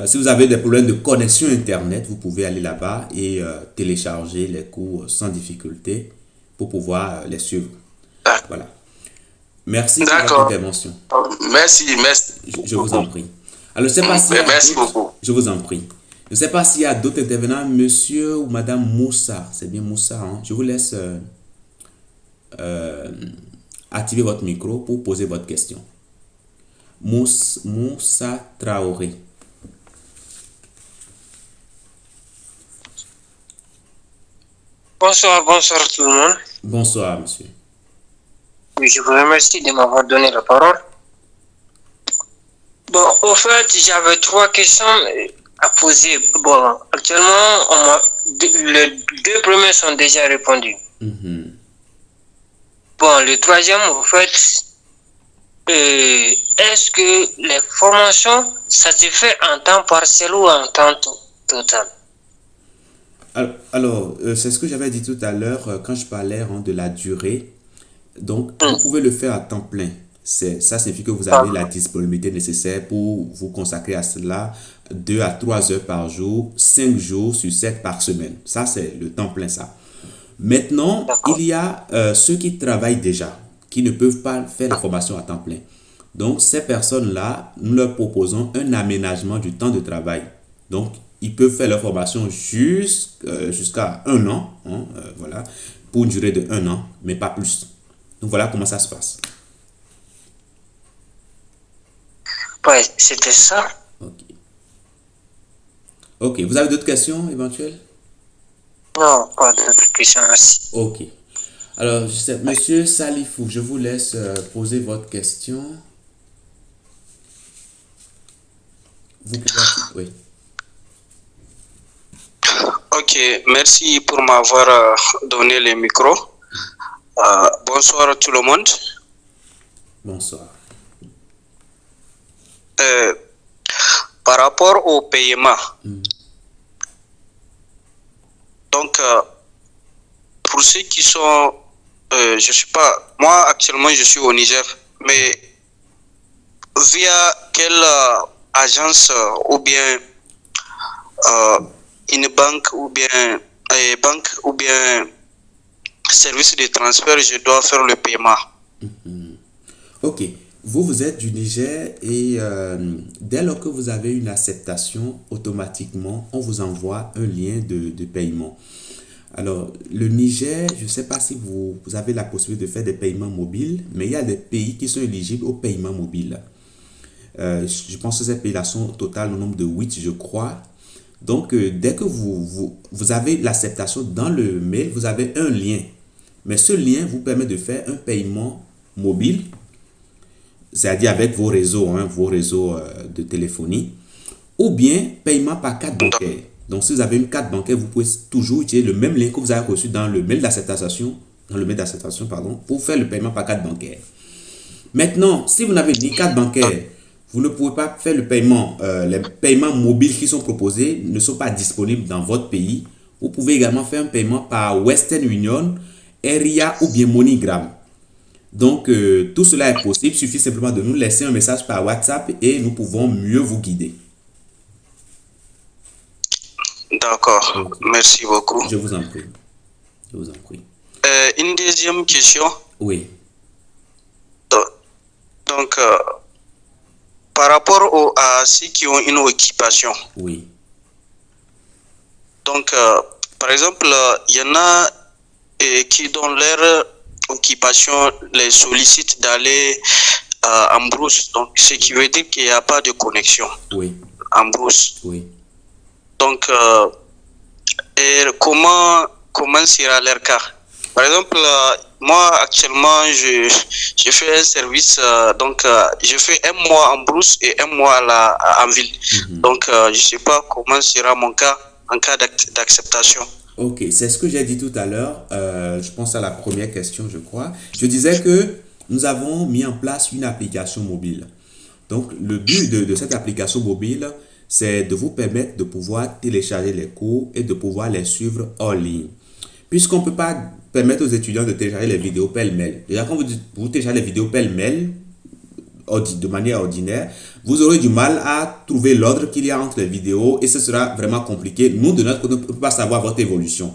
Si vous avez des problèmes de connexion Internet, vous pouvez aller là-bas et télécharger les cours sans difficulté pour pouvoir les suivre. Voilà. Merci pour votre D'accord. intervention. Merci, merci. Je vous en prie. Alors, je ne sais pas s'il y a Merci d'autres. beaucoup. Je vous en prie. Je ne sais pas s'il y a d'autres intervenants, monsieur ou madame Moussa. C'est bien Moussa. Hein? Je vous laisse activer votre micro pour poser votre question. Moussa Traoré. Bonsoir, bonsoir tout le monde. Bonsoir, monsieur. Oui, je vous remercie de m'avoir donné la parole. Bon, au fait, j'avais 3 questions à poser. Bon, actuellement, les 2 premiers sont déjà répondus. Bon, le troisième, au fait, est-ce que les formations, ça se fait en temps partiel ou en temps total? Alors, c'est ce que j'avais dit tout à l'heure quand je parlais de la durée. Donc, vous pouvez le faire à temps plein. Ça signifie que vous avez la disponibilité nécessaire pour vous consacrer à cela 2 à 3 heures par jour, 5 jours sur 7 par semaine. Ça, c'est le temps plein, ça. Maintenant, il y a ceux qui travaillent déjà, qui ne peuvent pas faire la formation à temps plein. Donc, ces personnes-là, nous leur proposons un aménagement du temps de travail. Donc, ils peuvent faire leur formation jusqu'à 1 an, hein, voilà, pour une durée de 1 an, mais pas plus. Donc, voilà comment ça se passe. Ouais, c'était ça. Ok. Ok, vous avez d'autres questions éventuelles? Non, pas d'autres questions, merci. Ok. Alors, Monsieur Salifou, je vous laisse poser votre question. Vous pouvez... Oui. Ok, merci pour m'avoir donné le micro. Bonsoir à tout le monde. Bonsoir. Par rapport au paiement, donc pour ceux qui sont, je sais pas, moi actuellement je suis au Niger, mais via quelle agence ou bien une banque ou bien service de transfert je dois faire le paiement? Ok. Vous êtes du Niger et dès lors que vous avez une acceptation, automatiquement, on vous envoie un lien de paiement. Alors, le Niger, je ne sais pas si vous avez la possibilité de faire des paiements mobiles, mais il y a des pays qui sont éligibles au paiement mobile. Je pense que ces pays-là sont au total au nombre de 8, je crois. Donc, dès que vous avez l'acceptation dans le mail, vous avez un lien. Mais ce lien vous permet de faire un paiement mobile, c'est-à-dire avec vos réseaux, de téléphonie, ou bien paiement par carte bancaire. Donc, si vous avez une carte bancaire, vous pouvez toujours utiliser le même lien que vous avez reçu dans le mail d'acceptation, pour faire le paiement par carte bancaire. Maintenant, si vous n'avez ni carte bancaire, vous ne pouvez pas faire le paiement. Les paiements mobiles qui sont proposés ne sont pas disponibles dans votre pays. Vous pouvez également faire un paiement par Western Union, Ria ou bien MoneyGram. Donc, tout cela est possible. Il suffit simplement de nous laisser un message par WhatsApp et nous pouvons mieux vous guider. D'accord, Ok. merci beaucoup. Je vous en prie. Je vous en prie. Une deuxième question. Oui. Donc, par rapport à ceux qui ont une occupation, Oui. donc, par exemple, il y en a qui, dans leur occupation, les sollicitent d'aller en brousse. Donc, ce qui veut dire qu'il n'y a pas de connexion Oui. en brousse. Oui. Donc, et comment sera leur cas? Par exemple, moi, actuellement, je fais un service, je fais un mois en brousse et un mois en ville. Donc, je ne sais pas comment sera mon cas en cas d'acceptation. Ok, c'est ce que j'ai dit tout à l'heure. Je pense à la première question, je crois. Je disais que nous avons mis en place une application mobile. Donc, le but de cette application mobile, c'est de vous permettre de pouvoir télécharger les cours et de pouvoir les suivre en ligne. Puisqu'on ne peut pas permettre aux étudiants de télécharger les vidéos pêle-mêle. Déjà, quand vous téléchargez les vidéos pêle-mêle, de manière ordinaire, vous aurez du mal à trouver l'ordre qu'il y a entre les vidéos et ce sera vraiment compliqué. Nous, de notre côté, on ne peut pas savoir votre évolution.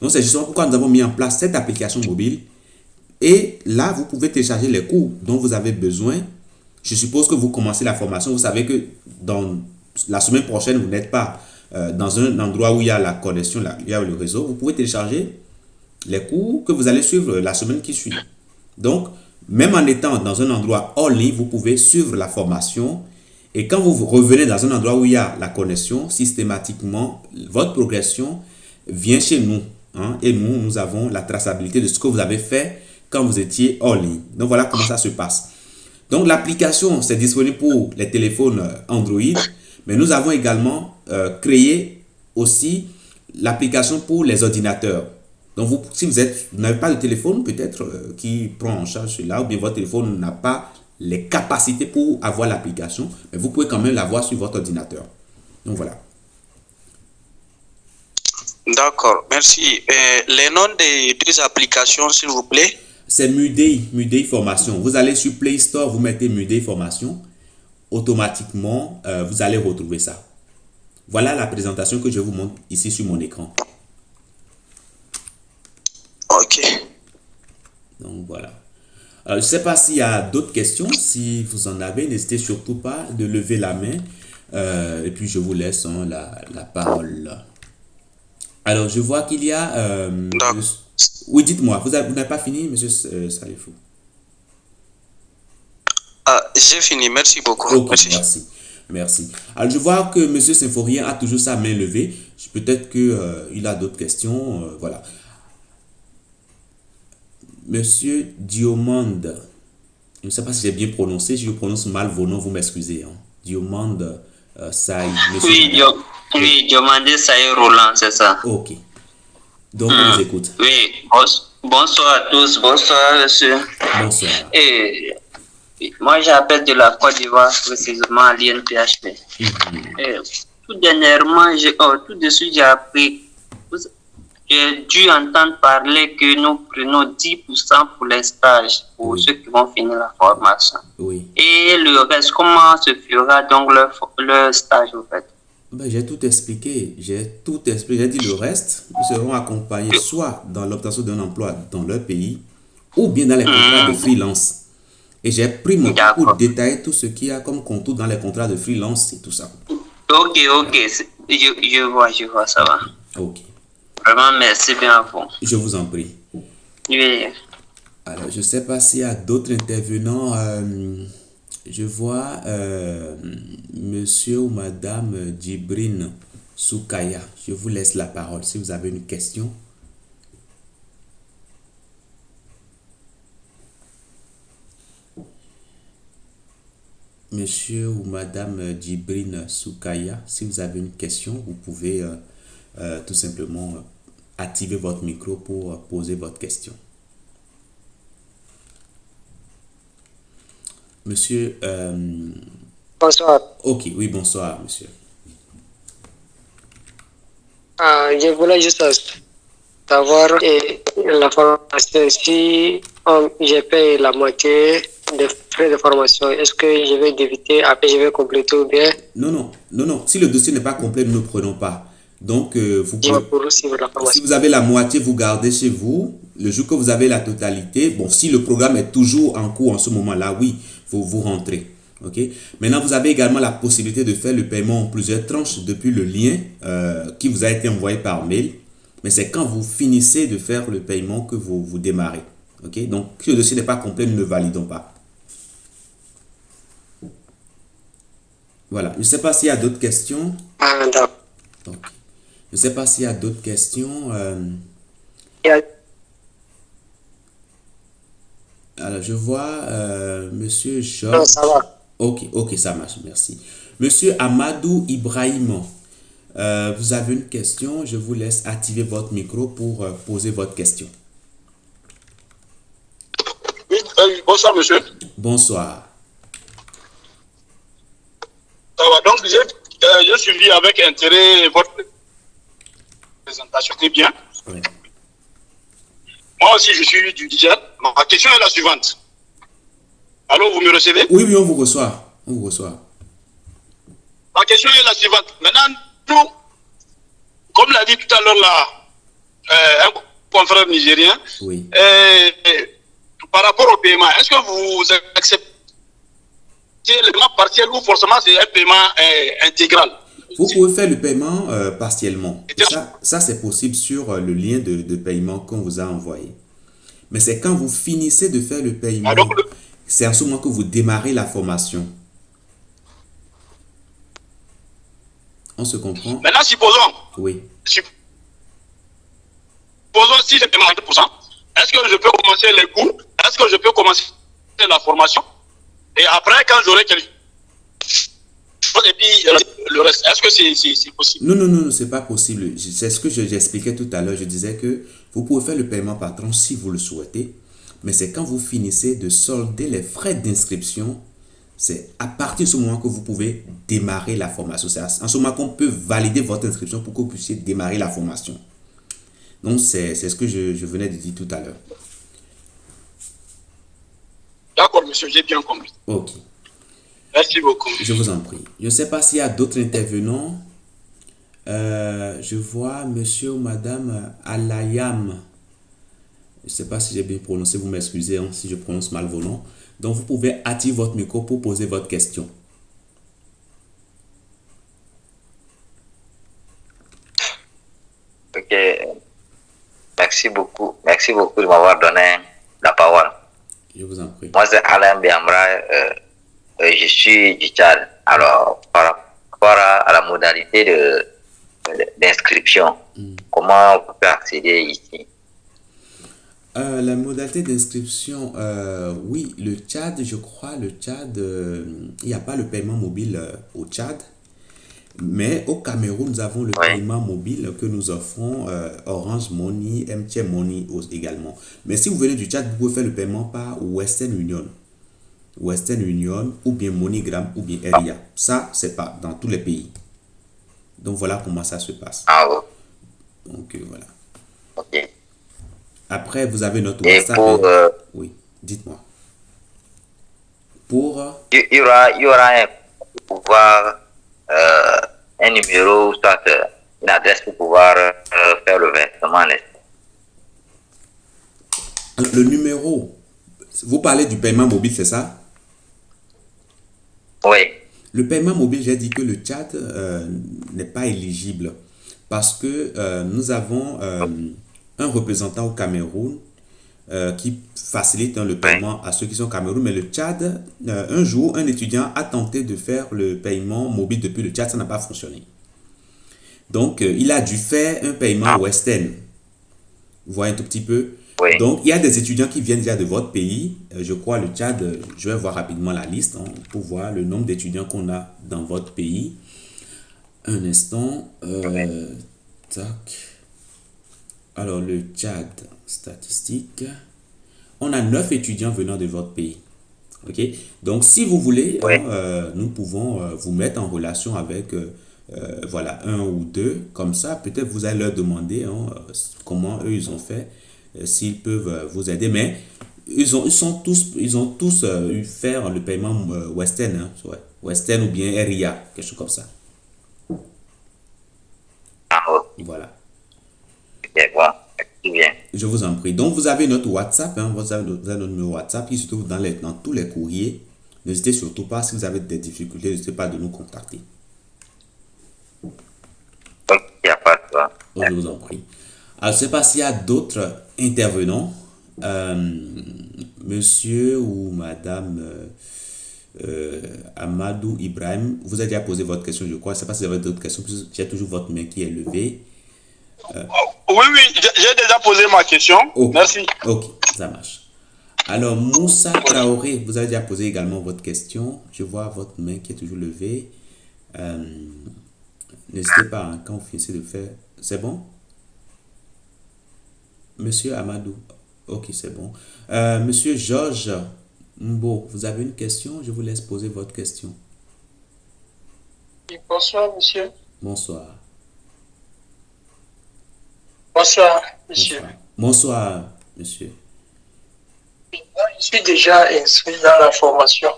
Donc, c'est justement pourquoi nous avons mis en place cette application mobile. Et là, vous pouvez télécharger les cours dont vous avez besoin. Je suppose que vous commencez la formation. Vous savez que dans la semaine prochaine, vous n'êtes pas dans un endroit où il y a la connexion, il y a le réseau. Vous pouvez télécharger les cours que vous allez suivre la semaine qui suit. Donc, même en étant dans un endroit hors ligne, vous pouvez suivre la formation. Et quand vous revenez dans un endroit où il y a la connexion, systématiquement, votre progression vient chez nous. Et nous avons la traçabilité de ce que vous avez fait quand vous étiez hors ligne. Donc, voilà comment ça se passe. Donc, l'application, c'est disponible pour les téléphones Android. Mais nous avons également créé aussi l'application pour les ordinateurs. Donc, si vous n'avez pas de téléphone, peut-être qui prend en charge cela, ou bien votre téléphone n'a pas les capacités pour avoir l'application, mais vous pouvez quand même l'avoir sur votre ordinateur. Donc, voilà. D'accord, merci. Les noms des deux applications, s'il vous plaît? C'est Muday Formation. Vous allez sur Play Store, vous mettez Muday Formation. Automatiquement, vous allez retrouver ça. Voilà la présentation que je vous montre ici sur mon écran. Ok. Donc voilà. Je ne sais pas s'il y a d'autres questions. Si vous en avez, n'hésitez surtout pas de lever la main. Et puis je vous laisse la parole. Alors je vois qu'il y a... oui, dites-moi, vous n'avez pas fini, monsieur Salifou? J'ai fini, merci beaucoup. Ok, merci. Merci. Alors, je vois que M. Symphorien a toujours sa main levée. Peut-être qu'il a d'autres questions. Voilà. Monsieur Diomande, je ne sais pas si j'ai bien prononcé. Si je prononce mal vos noms, vous m'excusez. Hein. Diomande Saï. Oui, Diomandé Saïd Roland, c'est ça. Ok. Donc, on vous écoute. Oui, bonsoir à tous. Bonsoir, monsieur. Bonsoir. Et moi, j'appelle de la Côte d'Ivoire, précisément à l'INPHP. Et tout dernièrement, tout de suite, j'ai appris, j'ai dû entendre parler que nous prenons 10% pour les stages, pour ceux qui vont finir la formation. Oui. Et le reste, comment se fera donc leur stage, en fait? Ben, j'ai tout expliqué. J'ai dit le reste. Ils seront accompagnés soit dans l'obtention d'un emploi dans leur pays ou bien dans les contrats de freelance. Et j'ai pris mon temps pour détailler tout ce qu'il y a comme contour dans les contrats de freelance et tout ça. Ok. Je vois, ça va. Ok. Vraiment, merci bien à vous. Je vous en prie. Oui. Alors, je ne sais pas s'il y a d'autres intervenants. Je vois monsieur ou madame Djibrine Soukaya. Je vous laisse la parole si vous avez une question. Monsieur ou madame Djibrine Soukaya, si vous avez une question, vous pouvez tout simplement activer votre micro pour poser votre question. Monsieur... Bonsoir. Ok, oui, bonsoir, monsieur. Je voulais juste savoir la formation, si j'ai payé la moitié des frais de formation, est-ce que je vais débiter, après je vais compléter ou bien? Non. Si le dossier n'est pas complet, nous ne prenons pas. Donc, vous pouvez, si vous avez la moitié, vous gardez chez vous. Le jour que vous avez la totalité, bon, si le programme est toujours en cours en ce moment-là, oui, vous rentrez. Ok. Maintenant, vous avez également la possibilité de faire le paiement en plusieurs tranches depuis le lien qui vous a été envoyé par mail. Mais c'est quand vous finissez de faire le paiement que vous démarrez. Ok. Donc, si le dossier n'est pas complet, nous ne le validons pas. Voilà. Je ne sais pas s'il y a d'autres questions. D'accord. Okay. Je ne sais pas s'il y a d'autres questions. Alors, je vois Monsieur Georges. Non, ça va. Ok, ça marche, merci. Monsieur Amadou Ibrahim, vous avez une question. Je vous laisse activer votre micro pour poser votre question. Oui, bonsoir, monsieur. Bonsoir. Ça va, donc j'ai suivi avec intérêt votre présentation. C'était bien. Oui. Moi aussi, je suis du Niger. Ma question est la suivante. Allô, vous me recevez? Oui, on vous reçoit. Ma question est la suivante. Maintenant, nous, comme l'a dit tout à l'heure là, un confrère nigérien, oui. Par rapport au paiement, est-ce que vous acceptez le paiement partiel ou forcément c'est un paiement intégral? Vous pouvez faire le paiement partiellement. Et ça c'est possible sur le lien de paiement qu'on vous a envoyé. Mais c'est quand vous finissez de faire le paiement, c'est en ce moment que vous démarrez la formation. On se comprend? Maintenant, supposons. Oui. Supposons si je paiement à 2%, est-ce que je peux commencer les cours? Est-ce que je peux commencer la formation? Et après, quand j'aurai quelque chose, et puis le reste, est-ce que c'est possible? Non, c'est pas possible. C'est ce que j'expliquais tout à l'heure. Je disais que vous pouvez faire le paiement par tranche si vous le souhaitez. Mais c'est quand vous finissez de solder les frais d'inscription, c'est à partir de ce moment que vous pouvez démarrer la formation. C'est en ce moment qu'on peut valider votre inscription pour que vous puissiez démarrer la formation. Donc, c'est ce que je venais de dire tout à l'heure. D'accord, monsieur, j'ai bien compris. Ok. Merci beaucoup. Je vous en prie. Je ne sais pas s'il y a d'autres intervenants. Je vois monsieur ou madame Alayam. Je ne sais pas si j'ai bien prononcé, vous m'excusez si je prononce mal vos noms. Donc, vous pouvez activer votre micro pour poser votre question. Ok. Merci beaucoup. Merci beaucoup de m'avoir donné la parole. Je vous en prie. Moi, c'est Alain Biamra. je suis du Tchad. Alors, par rapport à la modalité d'inscription, comment on peut accéder ici? La modalité d'inscription, oui, le Tchad, je crois, le Tchad, il n'y a pas le paiement mobile au Tchad, mais au Cameroun, nous avons le Oui. paiement mobile que nous offrons Orange Money, MTN Money également. Mais si vous venez du Tchad, vous pouvez faire le paiement par Western Union. Western Union ou bien MoneyGram ou bien Eria. Ça, c'est pas dans tous les pays. Donc voilà comment ça se passe. Ah, oui. Donc voilà. Ok. Après, vous avez notre Et WhatsApp. pour, Oui, dites-moi. Pour il y aura un pouvoir, un numéro, soit une adresse pour pouvoir faire le versement, n'est-ce pas? le numéro, vous parlez du paiement mobile, c'est ça? Oui. Le paiement mobile, j'ai dit que le Tchad n'est pas éligible parce que nous avons un représentant au Cameroun qui facilite le paiement à ceux qui sont au Cameroun. Mais le Tchad, un jour, un étudiant a tenté de faire le paiement mobile depuis le Tchad, ça n'a pas fonctionné. Donc, il a dû faire un paiement Western. Vous voyez un tout petit peu? Oui. Donc, il y a des étudiants qui viennent déjà de votre pays. Je crois le Tchad, je vais voir rapidement la liste pour voir le nombre d'étudiants qu'on a dans votre pays. Un instant. Tac. Alors, le Tchad, statistique. On a 9 étudiants venant de votre pays. OK? Donc, si vous voulez, Oui. nous pouvons vous mettre en relation avec voilà, un ou deux. Comme ça, peut-être vous allez leur demander comment eux, ils ont fait, s'ils peuvent vous aider. Mais ils ont tous eu faire le paiement Western. Ouais. Western ou bien RIA, quelque chose comme ça. Ah, oui. Voilà. Ok, bon. Merci bien. Je vous en prie. Donc, vous avez notre WhatsApp, vous avez notre numéro WhatsApp qui se trouve dans tous les courriers. N'hésitez surtout pas, si vous avez des difficultés, n'hésitez pas de nous contacter. Ok, il n'y a pas de quoi. Je vous en prie. Alors, je ne sais pas s'il y a d'autres intervenants. Monsieur ou madame Amadou Ibrahim, vous avez déjà posé votre question, je crois. Je ne sais pas si vous avez d'autres questions, parce que j'ai toujours votre main qui est levée. Oui, j'ai déjà posé ma question. Ok. Merci. Ok, ça marche. Alors, Moussa Traoré, vous avez déjà posé également votre question. Je vois votre main qui est toujours levée. N'hésitez pas, hein, quand vous finissez de faire. C'est bon? Monsieur Amadou. Ok, c'est bon. Monsieur Georges Mbo, vous avez une question? Je vous laisse poser votre question. Bonsoir, monsieur. Bonsoir. Bonsoir, monsieur. Bonsoir, monsieur. Je suis déjà inscrit dans la formation.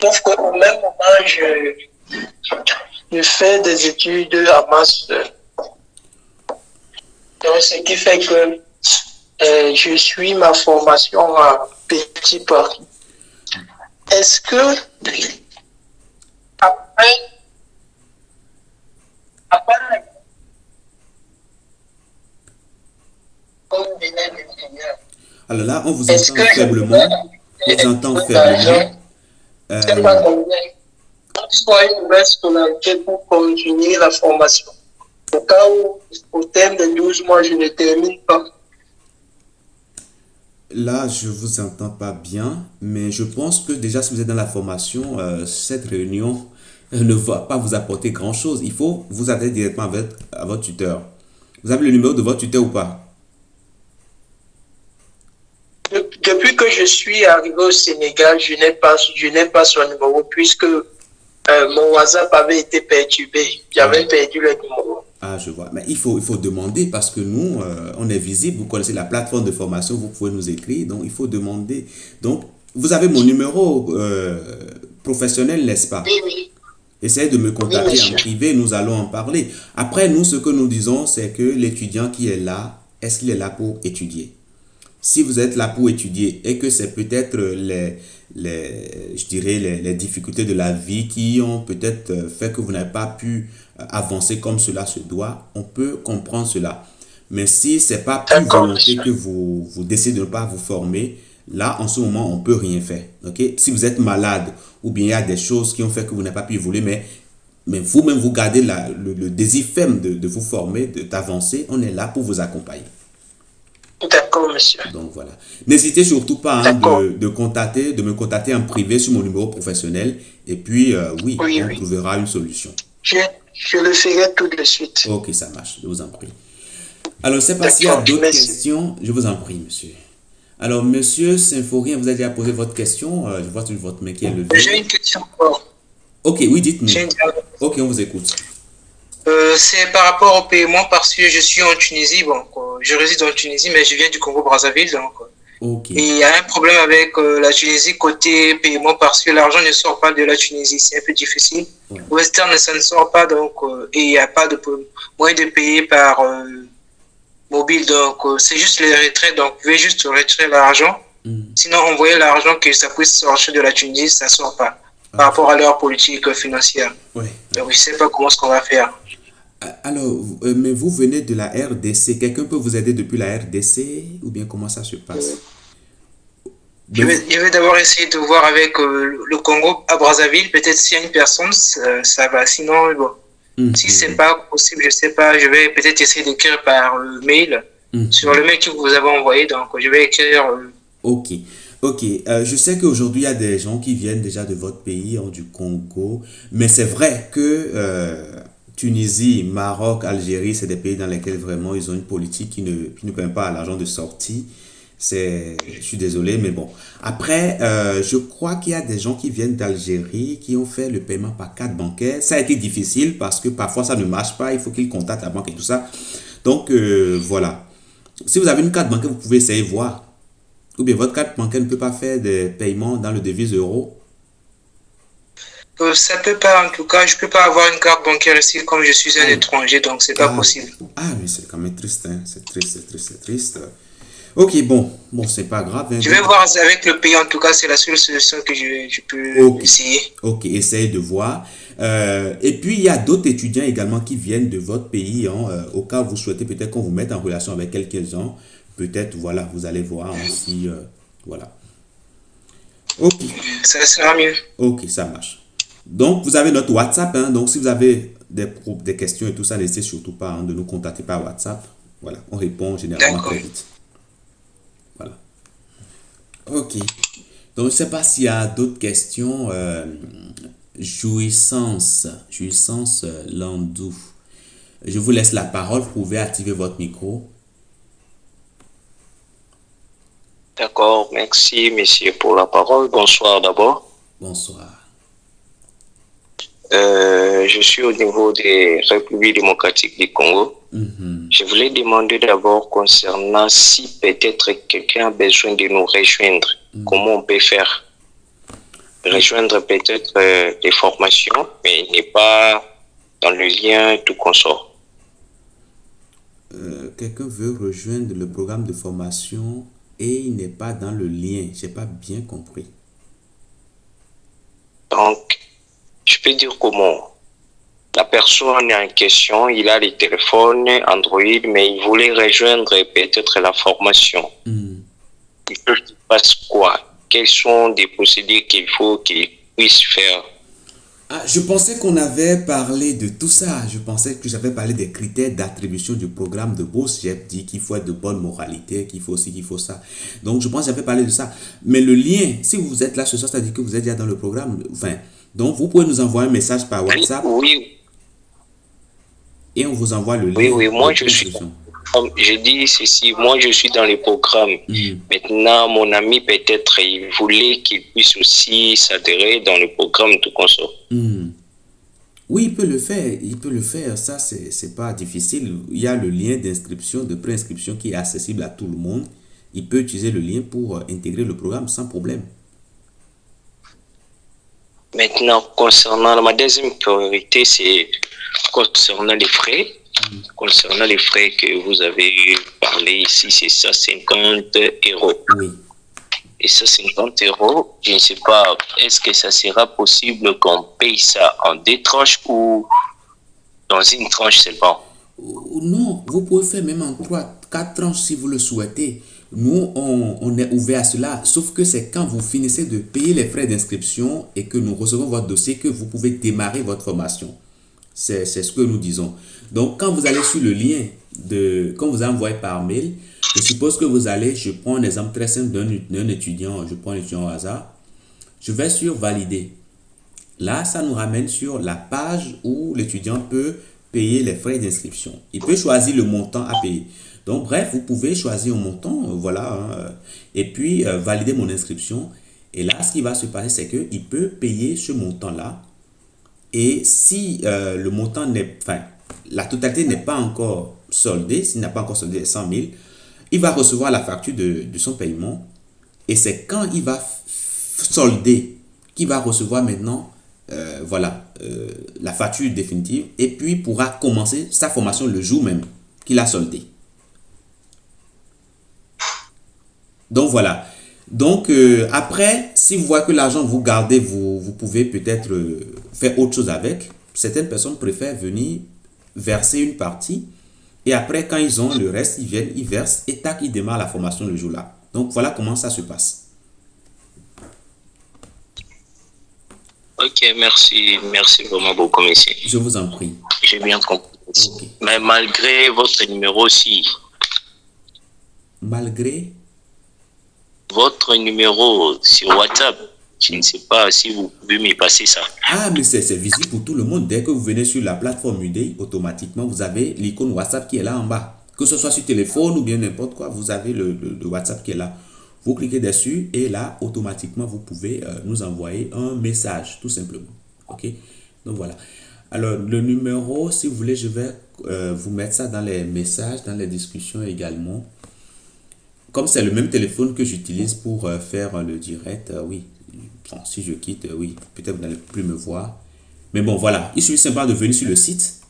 Sauf qu'au même moment, je fais des études à master. Donc, ce qui fait que je suis ma formation à petit pas. Est-ce que après comme venait de dire, Alors là, on vous est-ce entend que faiblement. On vous entend faiblement. c'est pas combien soit une nouvelle scolarité pour continuer la formation. Au cas où, au terme de 12 mois, je ne termine pas. Là, je vous entends pas bien, mais je pense que déjà, si vous êtes dans la formation, cette réunion ne va pas vous apporter grand-chose. Il faut vous adresser directement à votre tuteur. Vous avez le numéro de votre tuteur ou pas? Depuis que je suis arrivé au Sénégal, je n'ai pas son numéro puisque mon WhatsApp avait été perturbé. J'avais perdu le numéro. Ah, je vois. Mais il faut demander parce que nous, on est visible. Vous connaissez la plateforme de formation, vous pouvez nous écrire. Donc, il faut demander. Donc, vous avez mon numéro professionnel, n'est-ce pas? Oui, oui. Essayez de me contacter Oui, en privé, nous allons en parler. Après, nous, ce que nous disons, c'est que l'étudiant qui est là, est-ce qu'il est là pour étudier? Si vous êtes là pour étudier et que c'est peut-être je dirais les difficultés de la vie qui ont peut-être fait que vous n'avez pas pu avancer comme cela se doit, on peut comprendre cela. Mais si c'est pas plus volonté que vous décidez de ne pas vous former, là, en ce moment, on ne peut rien faire. Ok? Si vous êtes malade ou bien il y a des choses qui ont fait que vous n'avez pas pu évoluer, mais vous-même, vous gardez le désir ferme de vous former, d'avancer, on est là pour vous accompagner. D'accord, monsieur. Donc voilà. N'hésitez surtout pas D'accord. de me contacter en privé sur mon numéro professionnel. Et puis, oui, Oui, on oui. trouvera une solution. Je le ferai tout de suite. Ok, ça marche. Je vous en prie. Alors, je ne sais pas s'il y a D'accord, d'autres merci. questions. Je vous en prie, monsieur. Alors, monsieur Symphorien, vous avez déjà posé votre question. Je vois sur votre main qui est levée. J'ai une question encore. Ok, oui, dites-nous. J'ai une dernière. Ok, on vous écoute. C'est par rapport au paiement parce que je suis en Tunisie, bon, quoi. Je réside en Tunisie, mais je viens du Congo-Brazzaville, donc. Ok. Et il y a un problème avec la Tunisie côté paiement parce que l'argent ne sort pas de la Tunisie, c'est un peu difficile. Ouais. Western, ça ne sort pas, donc, et il n'y a pas de moyen de payer par mobile, donc c'est juste le retrait, donc vous pouvez juste retirer l'argent. Sinon, envoyer l'argent que ça puisse sortir de la Tunisie, ça ne sort pas par rapport à leur politique financière. Ouais. Donc, je ne sais pas comment ce qu'on va faire. Alors, mais vous venez de la RDC. Quelqu'un peut vous aider depuis la RDC ou bien comment ça se passe? Je vais d'abord essayer de voir avec le Congo à Brazzaville. Peut-être s'il y a une personne, ça va. Sinon, bon, si c'est pas possible, je sais pas, je vais peut-être essayer d'écrire par mail, sur le mail que vous avez envoyé. Donc, je vais écrire. Ok. Ok. Je sais qu'aujourd'hui, il y a des gens qui viennent déjà de votre pays, du Congo. Mais c'est vrai que Tunisie, Maroc, Algérie, c'est des pays dans lesquels vraiment ils ont une politique qui ne permet pas à l'argent de sortie. Je suis désolé, mais bon. Après, je crois qu'il y a des gens qui viennent d'Algérie qui ont fait le paiement par carte bancaire. Ça a été difficile parce que parfois ça ne marche pas. Il faut qu'ils contactent la banque et tout ça. Donc, voilà. Si vous avez une carte bancaire, vous pouvez essayer de voir. Ou bien votre carte bancaire ne peut pas faire des paiements dans le devise euro. Ça peut pas, en tout cas, je peux pas avoir une carte bancaire ici comme je suis un étranger, donc c'est pas possible. Ah, mais c'est quand même triste, hein. C'est triste, c'est triste, c'est triste. Ok, bon, c'est pas grave. Hein. Je vais voir avec le pays, en tout cas, c'est la seule solution que je peux essayer. Ok, essayez de voir. Et puis, il y a d'autres étudiants également qui viennent de votre pays. Au cas où vous souhaitez peut-être qu'on vous mette en relation avec quelques-uns. Peut-être, voilà, vous allez voir si... voilà. Ok. Ça sera mieux. Ok, ça marche. Donc, vous avez notre WhatsApp. Hein, donc, si vous avez des questions et tout ça, n'hésitez surtout pas de nous contacter par WhatsApp. Voilà, on répond généralement très vite. Voilà. Ok. Donc, je ne sais pas s'il y a d'autres questions. Jouissance Landou. Je vous laisse la parole. Vous pouvez activer votre micro. D'accord, merci monsieur pour la parole. Bonsoir d'abord. Bonsoir. Je suis au niveau des Républiques démocratiques du Congo. Je voulais demander d'abord concernant si peut-être quelqu'un a besoin de nous rejoindre, comment on peut faire? Rejoindre peut-être des formations, mais il n'est pas dans le lien tout consort. Quelqu'un veut rejoindre le programme de formation et il n'est pas dans le lien. Je n'ai pas bien compris. Donc, je peux dire comment? La personne en question, il a les téléphones Android, mais il voulait rejoindre peut-être la formation. Il faut qu'il fasse quoi? Quelles sont des procédures qu'il faut qu'il puisse faire? Je pensais qu'on avait parlé de tout ça. Je pensais que j'avais parlé des critères d'attribution du programme de bourse. J'ai dit qu'il faut être de bonne moralité, qu'il faut ci, qu'il faut ça. Donc, je pense que j'avais parlé de ça. Mais le lien, si vous êtes là ce soir, c'est-à-dire que vous êtes déjà dans le programme. Enfin, donc, vous pouvez nous envoyer un message par WhatsApp. Oui. Et on vous envoie le lien. Oui, moi je suis... Comme je dis ceci, moi je suis dans le programme. Maintenant, mon ami peut-être il voulait qu'il puisse aussi s'adhérer dans le programme tout consort. Oui, il peut le faire. Il peut le faire. Ça, c'est pas difficile. Il y a le lien d'inscription, de préinscription qui est accessible à tout le monde. Il peut utiliser le lien pour intégrer le programme sans problème. Maintenant, concernant ma deuxième priorité, c'est concernant les frais. Concernant les frais que vous avez parlé ici, c'est ça, 50 €. Oui. Et ça, 50 €, je ne sais pas, est-ce que ça sera possible qu'on paye ça en 2 tranches ou dans une tranche seulement? Non, vous pouvez faire même en 3, 4 tranches si vous le souhaitez. Nous, on est ouvert à cela, sauf que c'est quand vous finissez de payer les frais d'inscription et que nous recevons votre dossier que vous pouvez démarrer votre formation. C'est ce que nous disons. Donc, quand vous allez sur le lien quand vous envoyez par mail, je suppose que vous allez, je prends un exemple très simple d'un étudiant, je prends un étudiant au hasard, je vais sur valider. Là, ça nous ramène sur la page où l'étudiant peut payer les frais d'inscription. Il peut choisir le montant à payer. Donc, bref, vous pouvez choisir un montant, voilà, et puis valider mon inscription. Et là, ce qui va se passer, c'est qu'il peut payer ce montant-là. Et si le montant la totalité n'est pas encore soldée, s'il n'a pas encore soldé les 100 000, il va recevoir la facture de son paiement. Et c'est quand il va solder qu'il va recevoir maintenant la facture définitive, et puis pourra commencer sa formation le jour même qu'il a soldé. Donc voilà. Donc après, si vous voyez que l'argent vous gardez, vous pouvez peut-être faire autre chose avec. Certaines personnes préfèrent venir verser une partie, et après quand ils ont le reste, ils viennent, ils versent, et tac, ils démarrent la formation le jour-là. Donc voilà comment ça se passe. Ok, merci vraiment beaucoup, monsieur. Je vous en prie. J'ai bien compris. Okay. Mais malgré votre numéro aussi. Malgré votre numéro sur WhatsApp, je ne sais pas si vous pouvez me passer ça. Ah, mais c'est visible pour tout le monde. Dès que vous venez sur la plateforme Udey, automatiquement, vous avez l'icône WhatsApp qui est là en bas. Que ce soit sur téléphone ou bien n'importe quoi, vous avez le WhatsApp qui est là. Vous cliquez dessus et là, automatiquement, vous pouvez nous envoyer un message, tout simplement. OK? Donc, voilà. Alors, le numéro, si vous voulez, je vais vous mettre ça dans les messages, dans les discussions également. Comme c'est le même téléphone que j'utilise pour faire le direct, oui. Bon, si je quitte, oui, peut-être vous n'allez plus me voir. Mais bon, voilà. Il suffit simplement de venir sur le site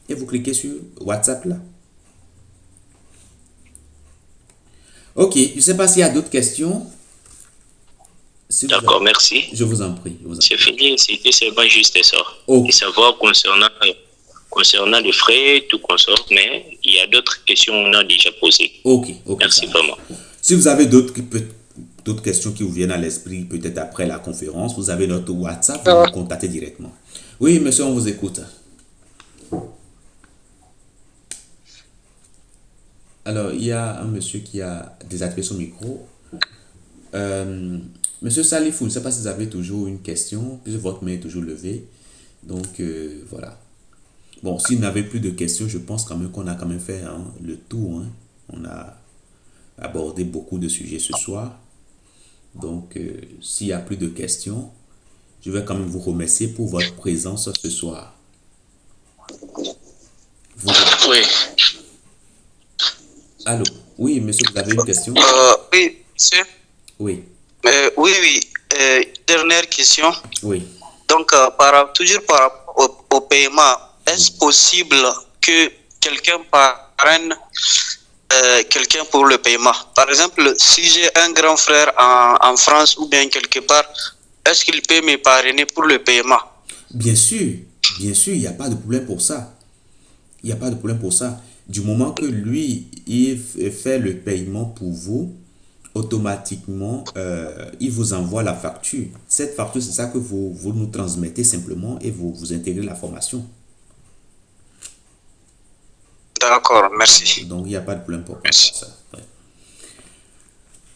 et vous cliquez sur WhatsApp là. Ok, je ne sais pas s'il y a d'autres questions. Si d'accord, merci. Je vous en prie. C'est fini, c'était seulement juste ça. Okay. Et savoir concernant les frais, tout consort, mais il y a d'autres questions qu'on a déjà posées. Ok. Merci vraiment. Si vous avez d'autres questions qui vous viennent à l'esprit, peut-être après la conférence, vous avez notre WhatsApp, vous nous contactez directement. Oui, monsieur, on vous écoute. Alors, il y a un monsieur qui a désactivé son micro. Monsieur Salifou, je ne sais pas si vous avez toujours une question, puisque votre main est toujours levée. Donc, voilà. Bon, si vous n'avez plus de questions, je pense quand même qu'on a quand même fait le tour. Hein. On a abordé beaucoup de sujets ce soir. Donc, s'il n'y a plus de questions, je vais quand même vous remercier pour votre présence ce soir. Oui. Allô? Oui, monsieur, vous avez une question? Oui, monsieur. Oui. Oui. Dernière question. Oui. Donc, toujours par rapport au paiement, est-ce possible que quelqu'un parraine quelqu'un pour le paiement? Par exemple, si j'ai un grand frère en France ou bien quelque part, est-ce qu'il peut me parrainer pour le paiement? Bien sûr, il n'y a pas de problème pour ça. Il n'y a pas de problème pour ça. Du moment que lui, il fait le paiement pour vous, automatiquement, il vous envoie la facture. Cette facture, c'est ça que vous nous transmettez simplement et vous intégrez la formation. D'accord, merci. Donc, il n'y a pas de problème pour ça. Ouais.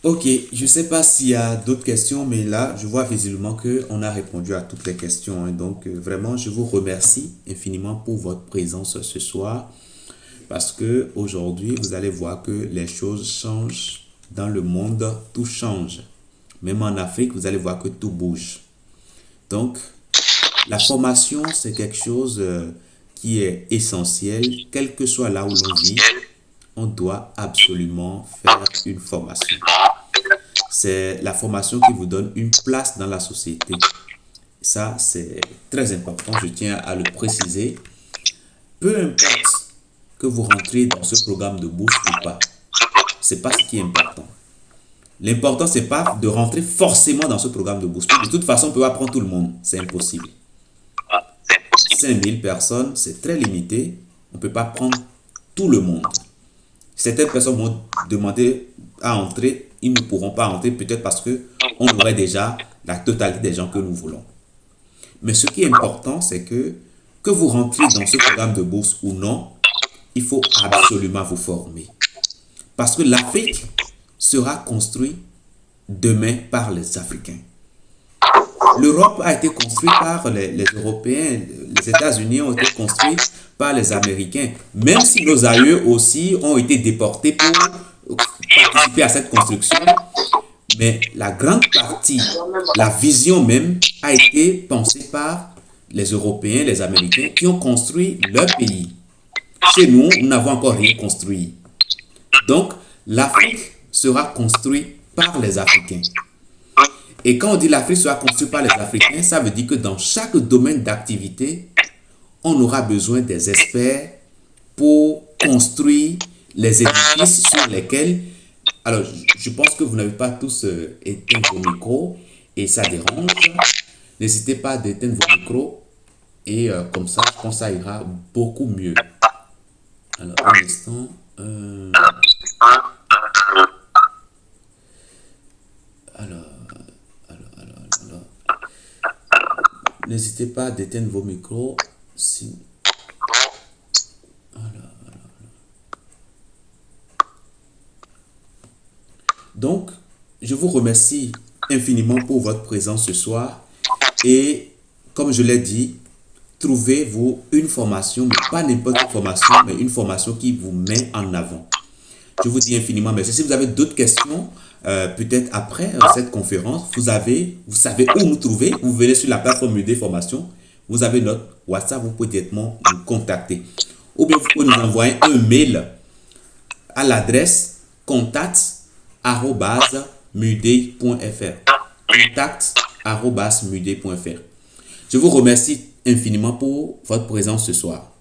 Ok, je ne sais pas s'il y a d'autres questions, mais là, je vois visiblement qu'on a répondu à toutes les questions. Hein. Donc, vraiment, je vous remercie infiniment pour votre présence ce soir. Parce que aujourd'hui, vous allez voir que les choses changent dans le monde, tout change. Même en Afrique, vous allez voir que tout bouge. Donc, la formation, c'est quelque chose qui est essentiel, quel que soit là où l'on vit, on doit absolument faire une formation. C'est la formation qui vous donne une place dans la société. Ça, c'est très important, je tiens à le préciser. Peu importe que vous rentrez dans ce programme de bourse ou pas, c'est pas ce qui est important. L'important, c'est pas de rentrer forcément dans ce programme de bourse. De toute façon, on peut pas prendre tout le monde, c'est impossible. 5000 personnes, c'est très limité. On ne peut pas prendre tout le monde. Certaines personnes vont demander à entrer, ils ne pourront pas entrer, peut-être parce que on aurait déjà la totalité des gens que nous voulons. Mais ce qui est important, c'est que vous rentriez dans ce programme de bourse ou non, il faut absolument vous former. Parce que l'Afrique sera construite demain par les Africains. L'Europe a été construite par les Européens, les États-Unis ont été construits par les Américains, même si nos aïeux aussi ont été déportés pour participer à cette construction. Mais la grande partie, la vision même, a été pensée par les Européens, les Américains, qui ont construit leur pays. Chez nous, nous n'avons encore rien construit. Donc, l'Afrique sera construite par les Africains. Et quand on dit l'Afrique sera construite par les Africains, ça veut dire que dans chaque domaine d'activité, on aura besoin des experts pour construire les édifices sur lesquels... Alors, je pense que vous n'avez pas tous éteint vos micros et ça dérange. N'hésitez pas à éteindre vos micros et comme ça, je pense que ça ira beaucoup mieux. Alors, un instant. Alors. N'hésitez pas à éteindre vos micros. Si... Donc, je vous remercie infiniment pour votre présence ce soir. Et comme je l'ai dit, trouvez-vous une formation, mais pas n'importe quelle formation, mais une formation qui vous met en avant. Je vous dis infiniment merci. Si vous avez d'autres questions, peut-être après cette conférence, vous savez où nous trouver. Vous venez sur la plateforme UD Formation. Vous avez notre WhatsApp, vous pouvez directement nous contacter. Ou bien vous pouvez nous envoyer un mail à l'adresse contact@muday.fr. contact@muday.fr. Je vous remercie infiniment pour votre présence ce soir.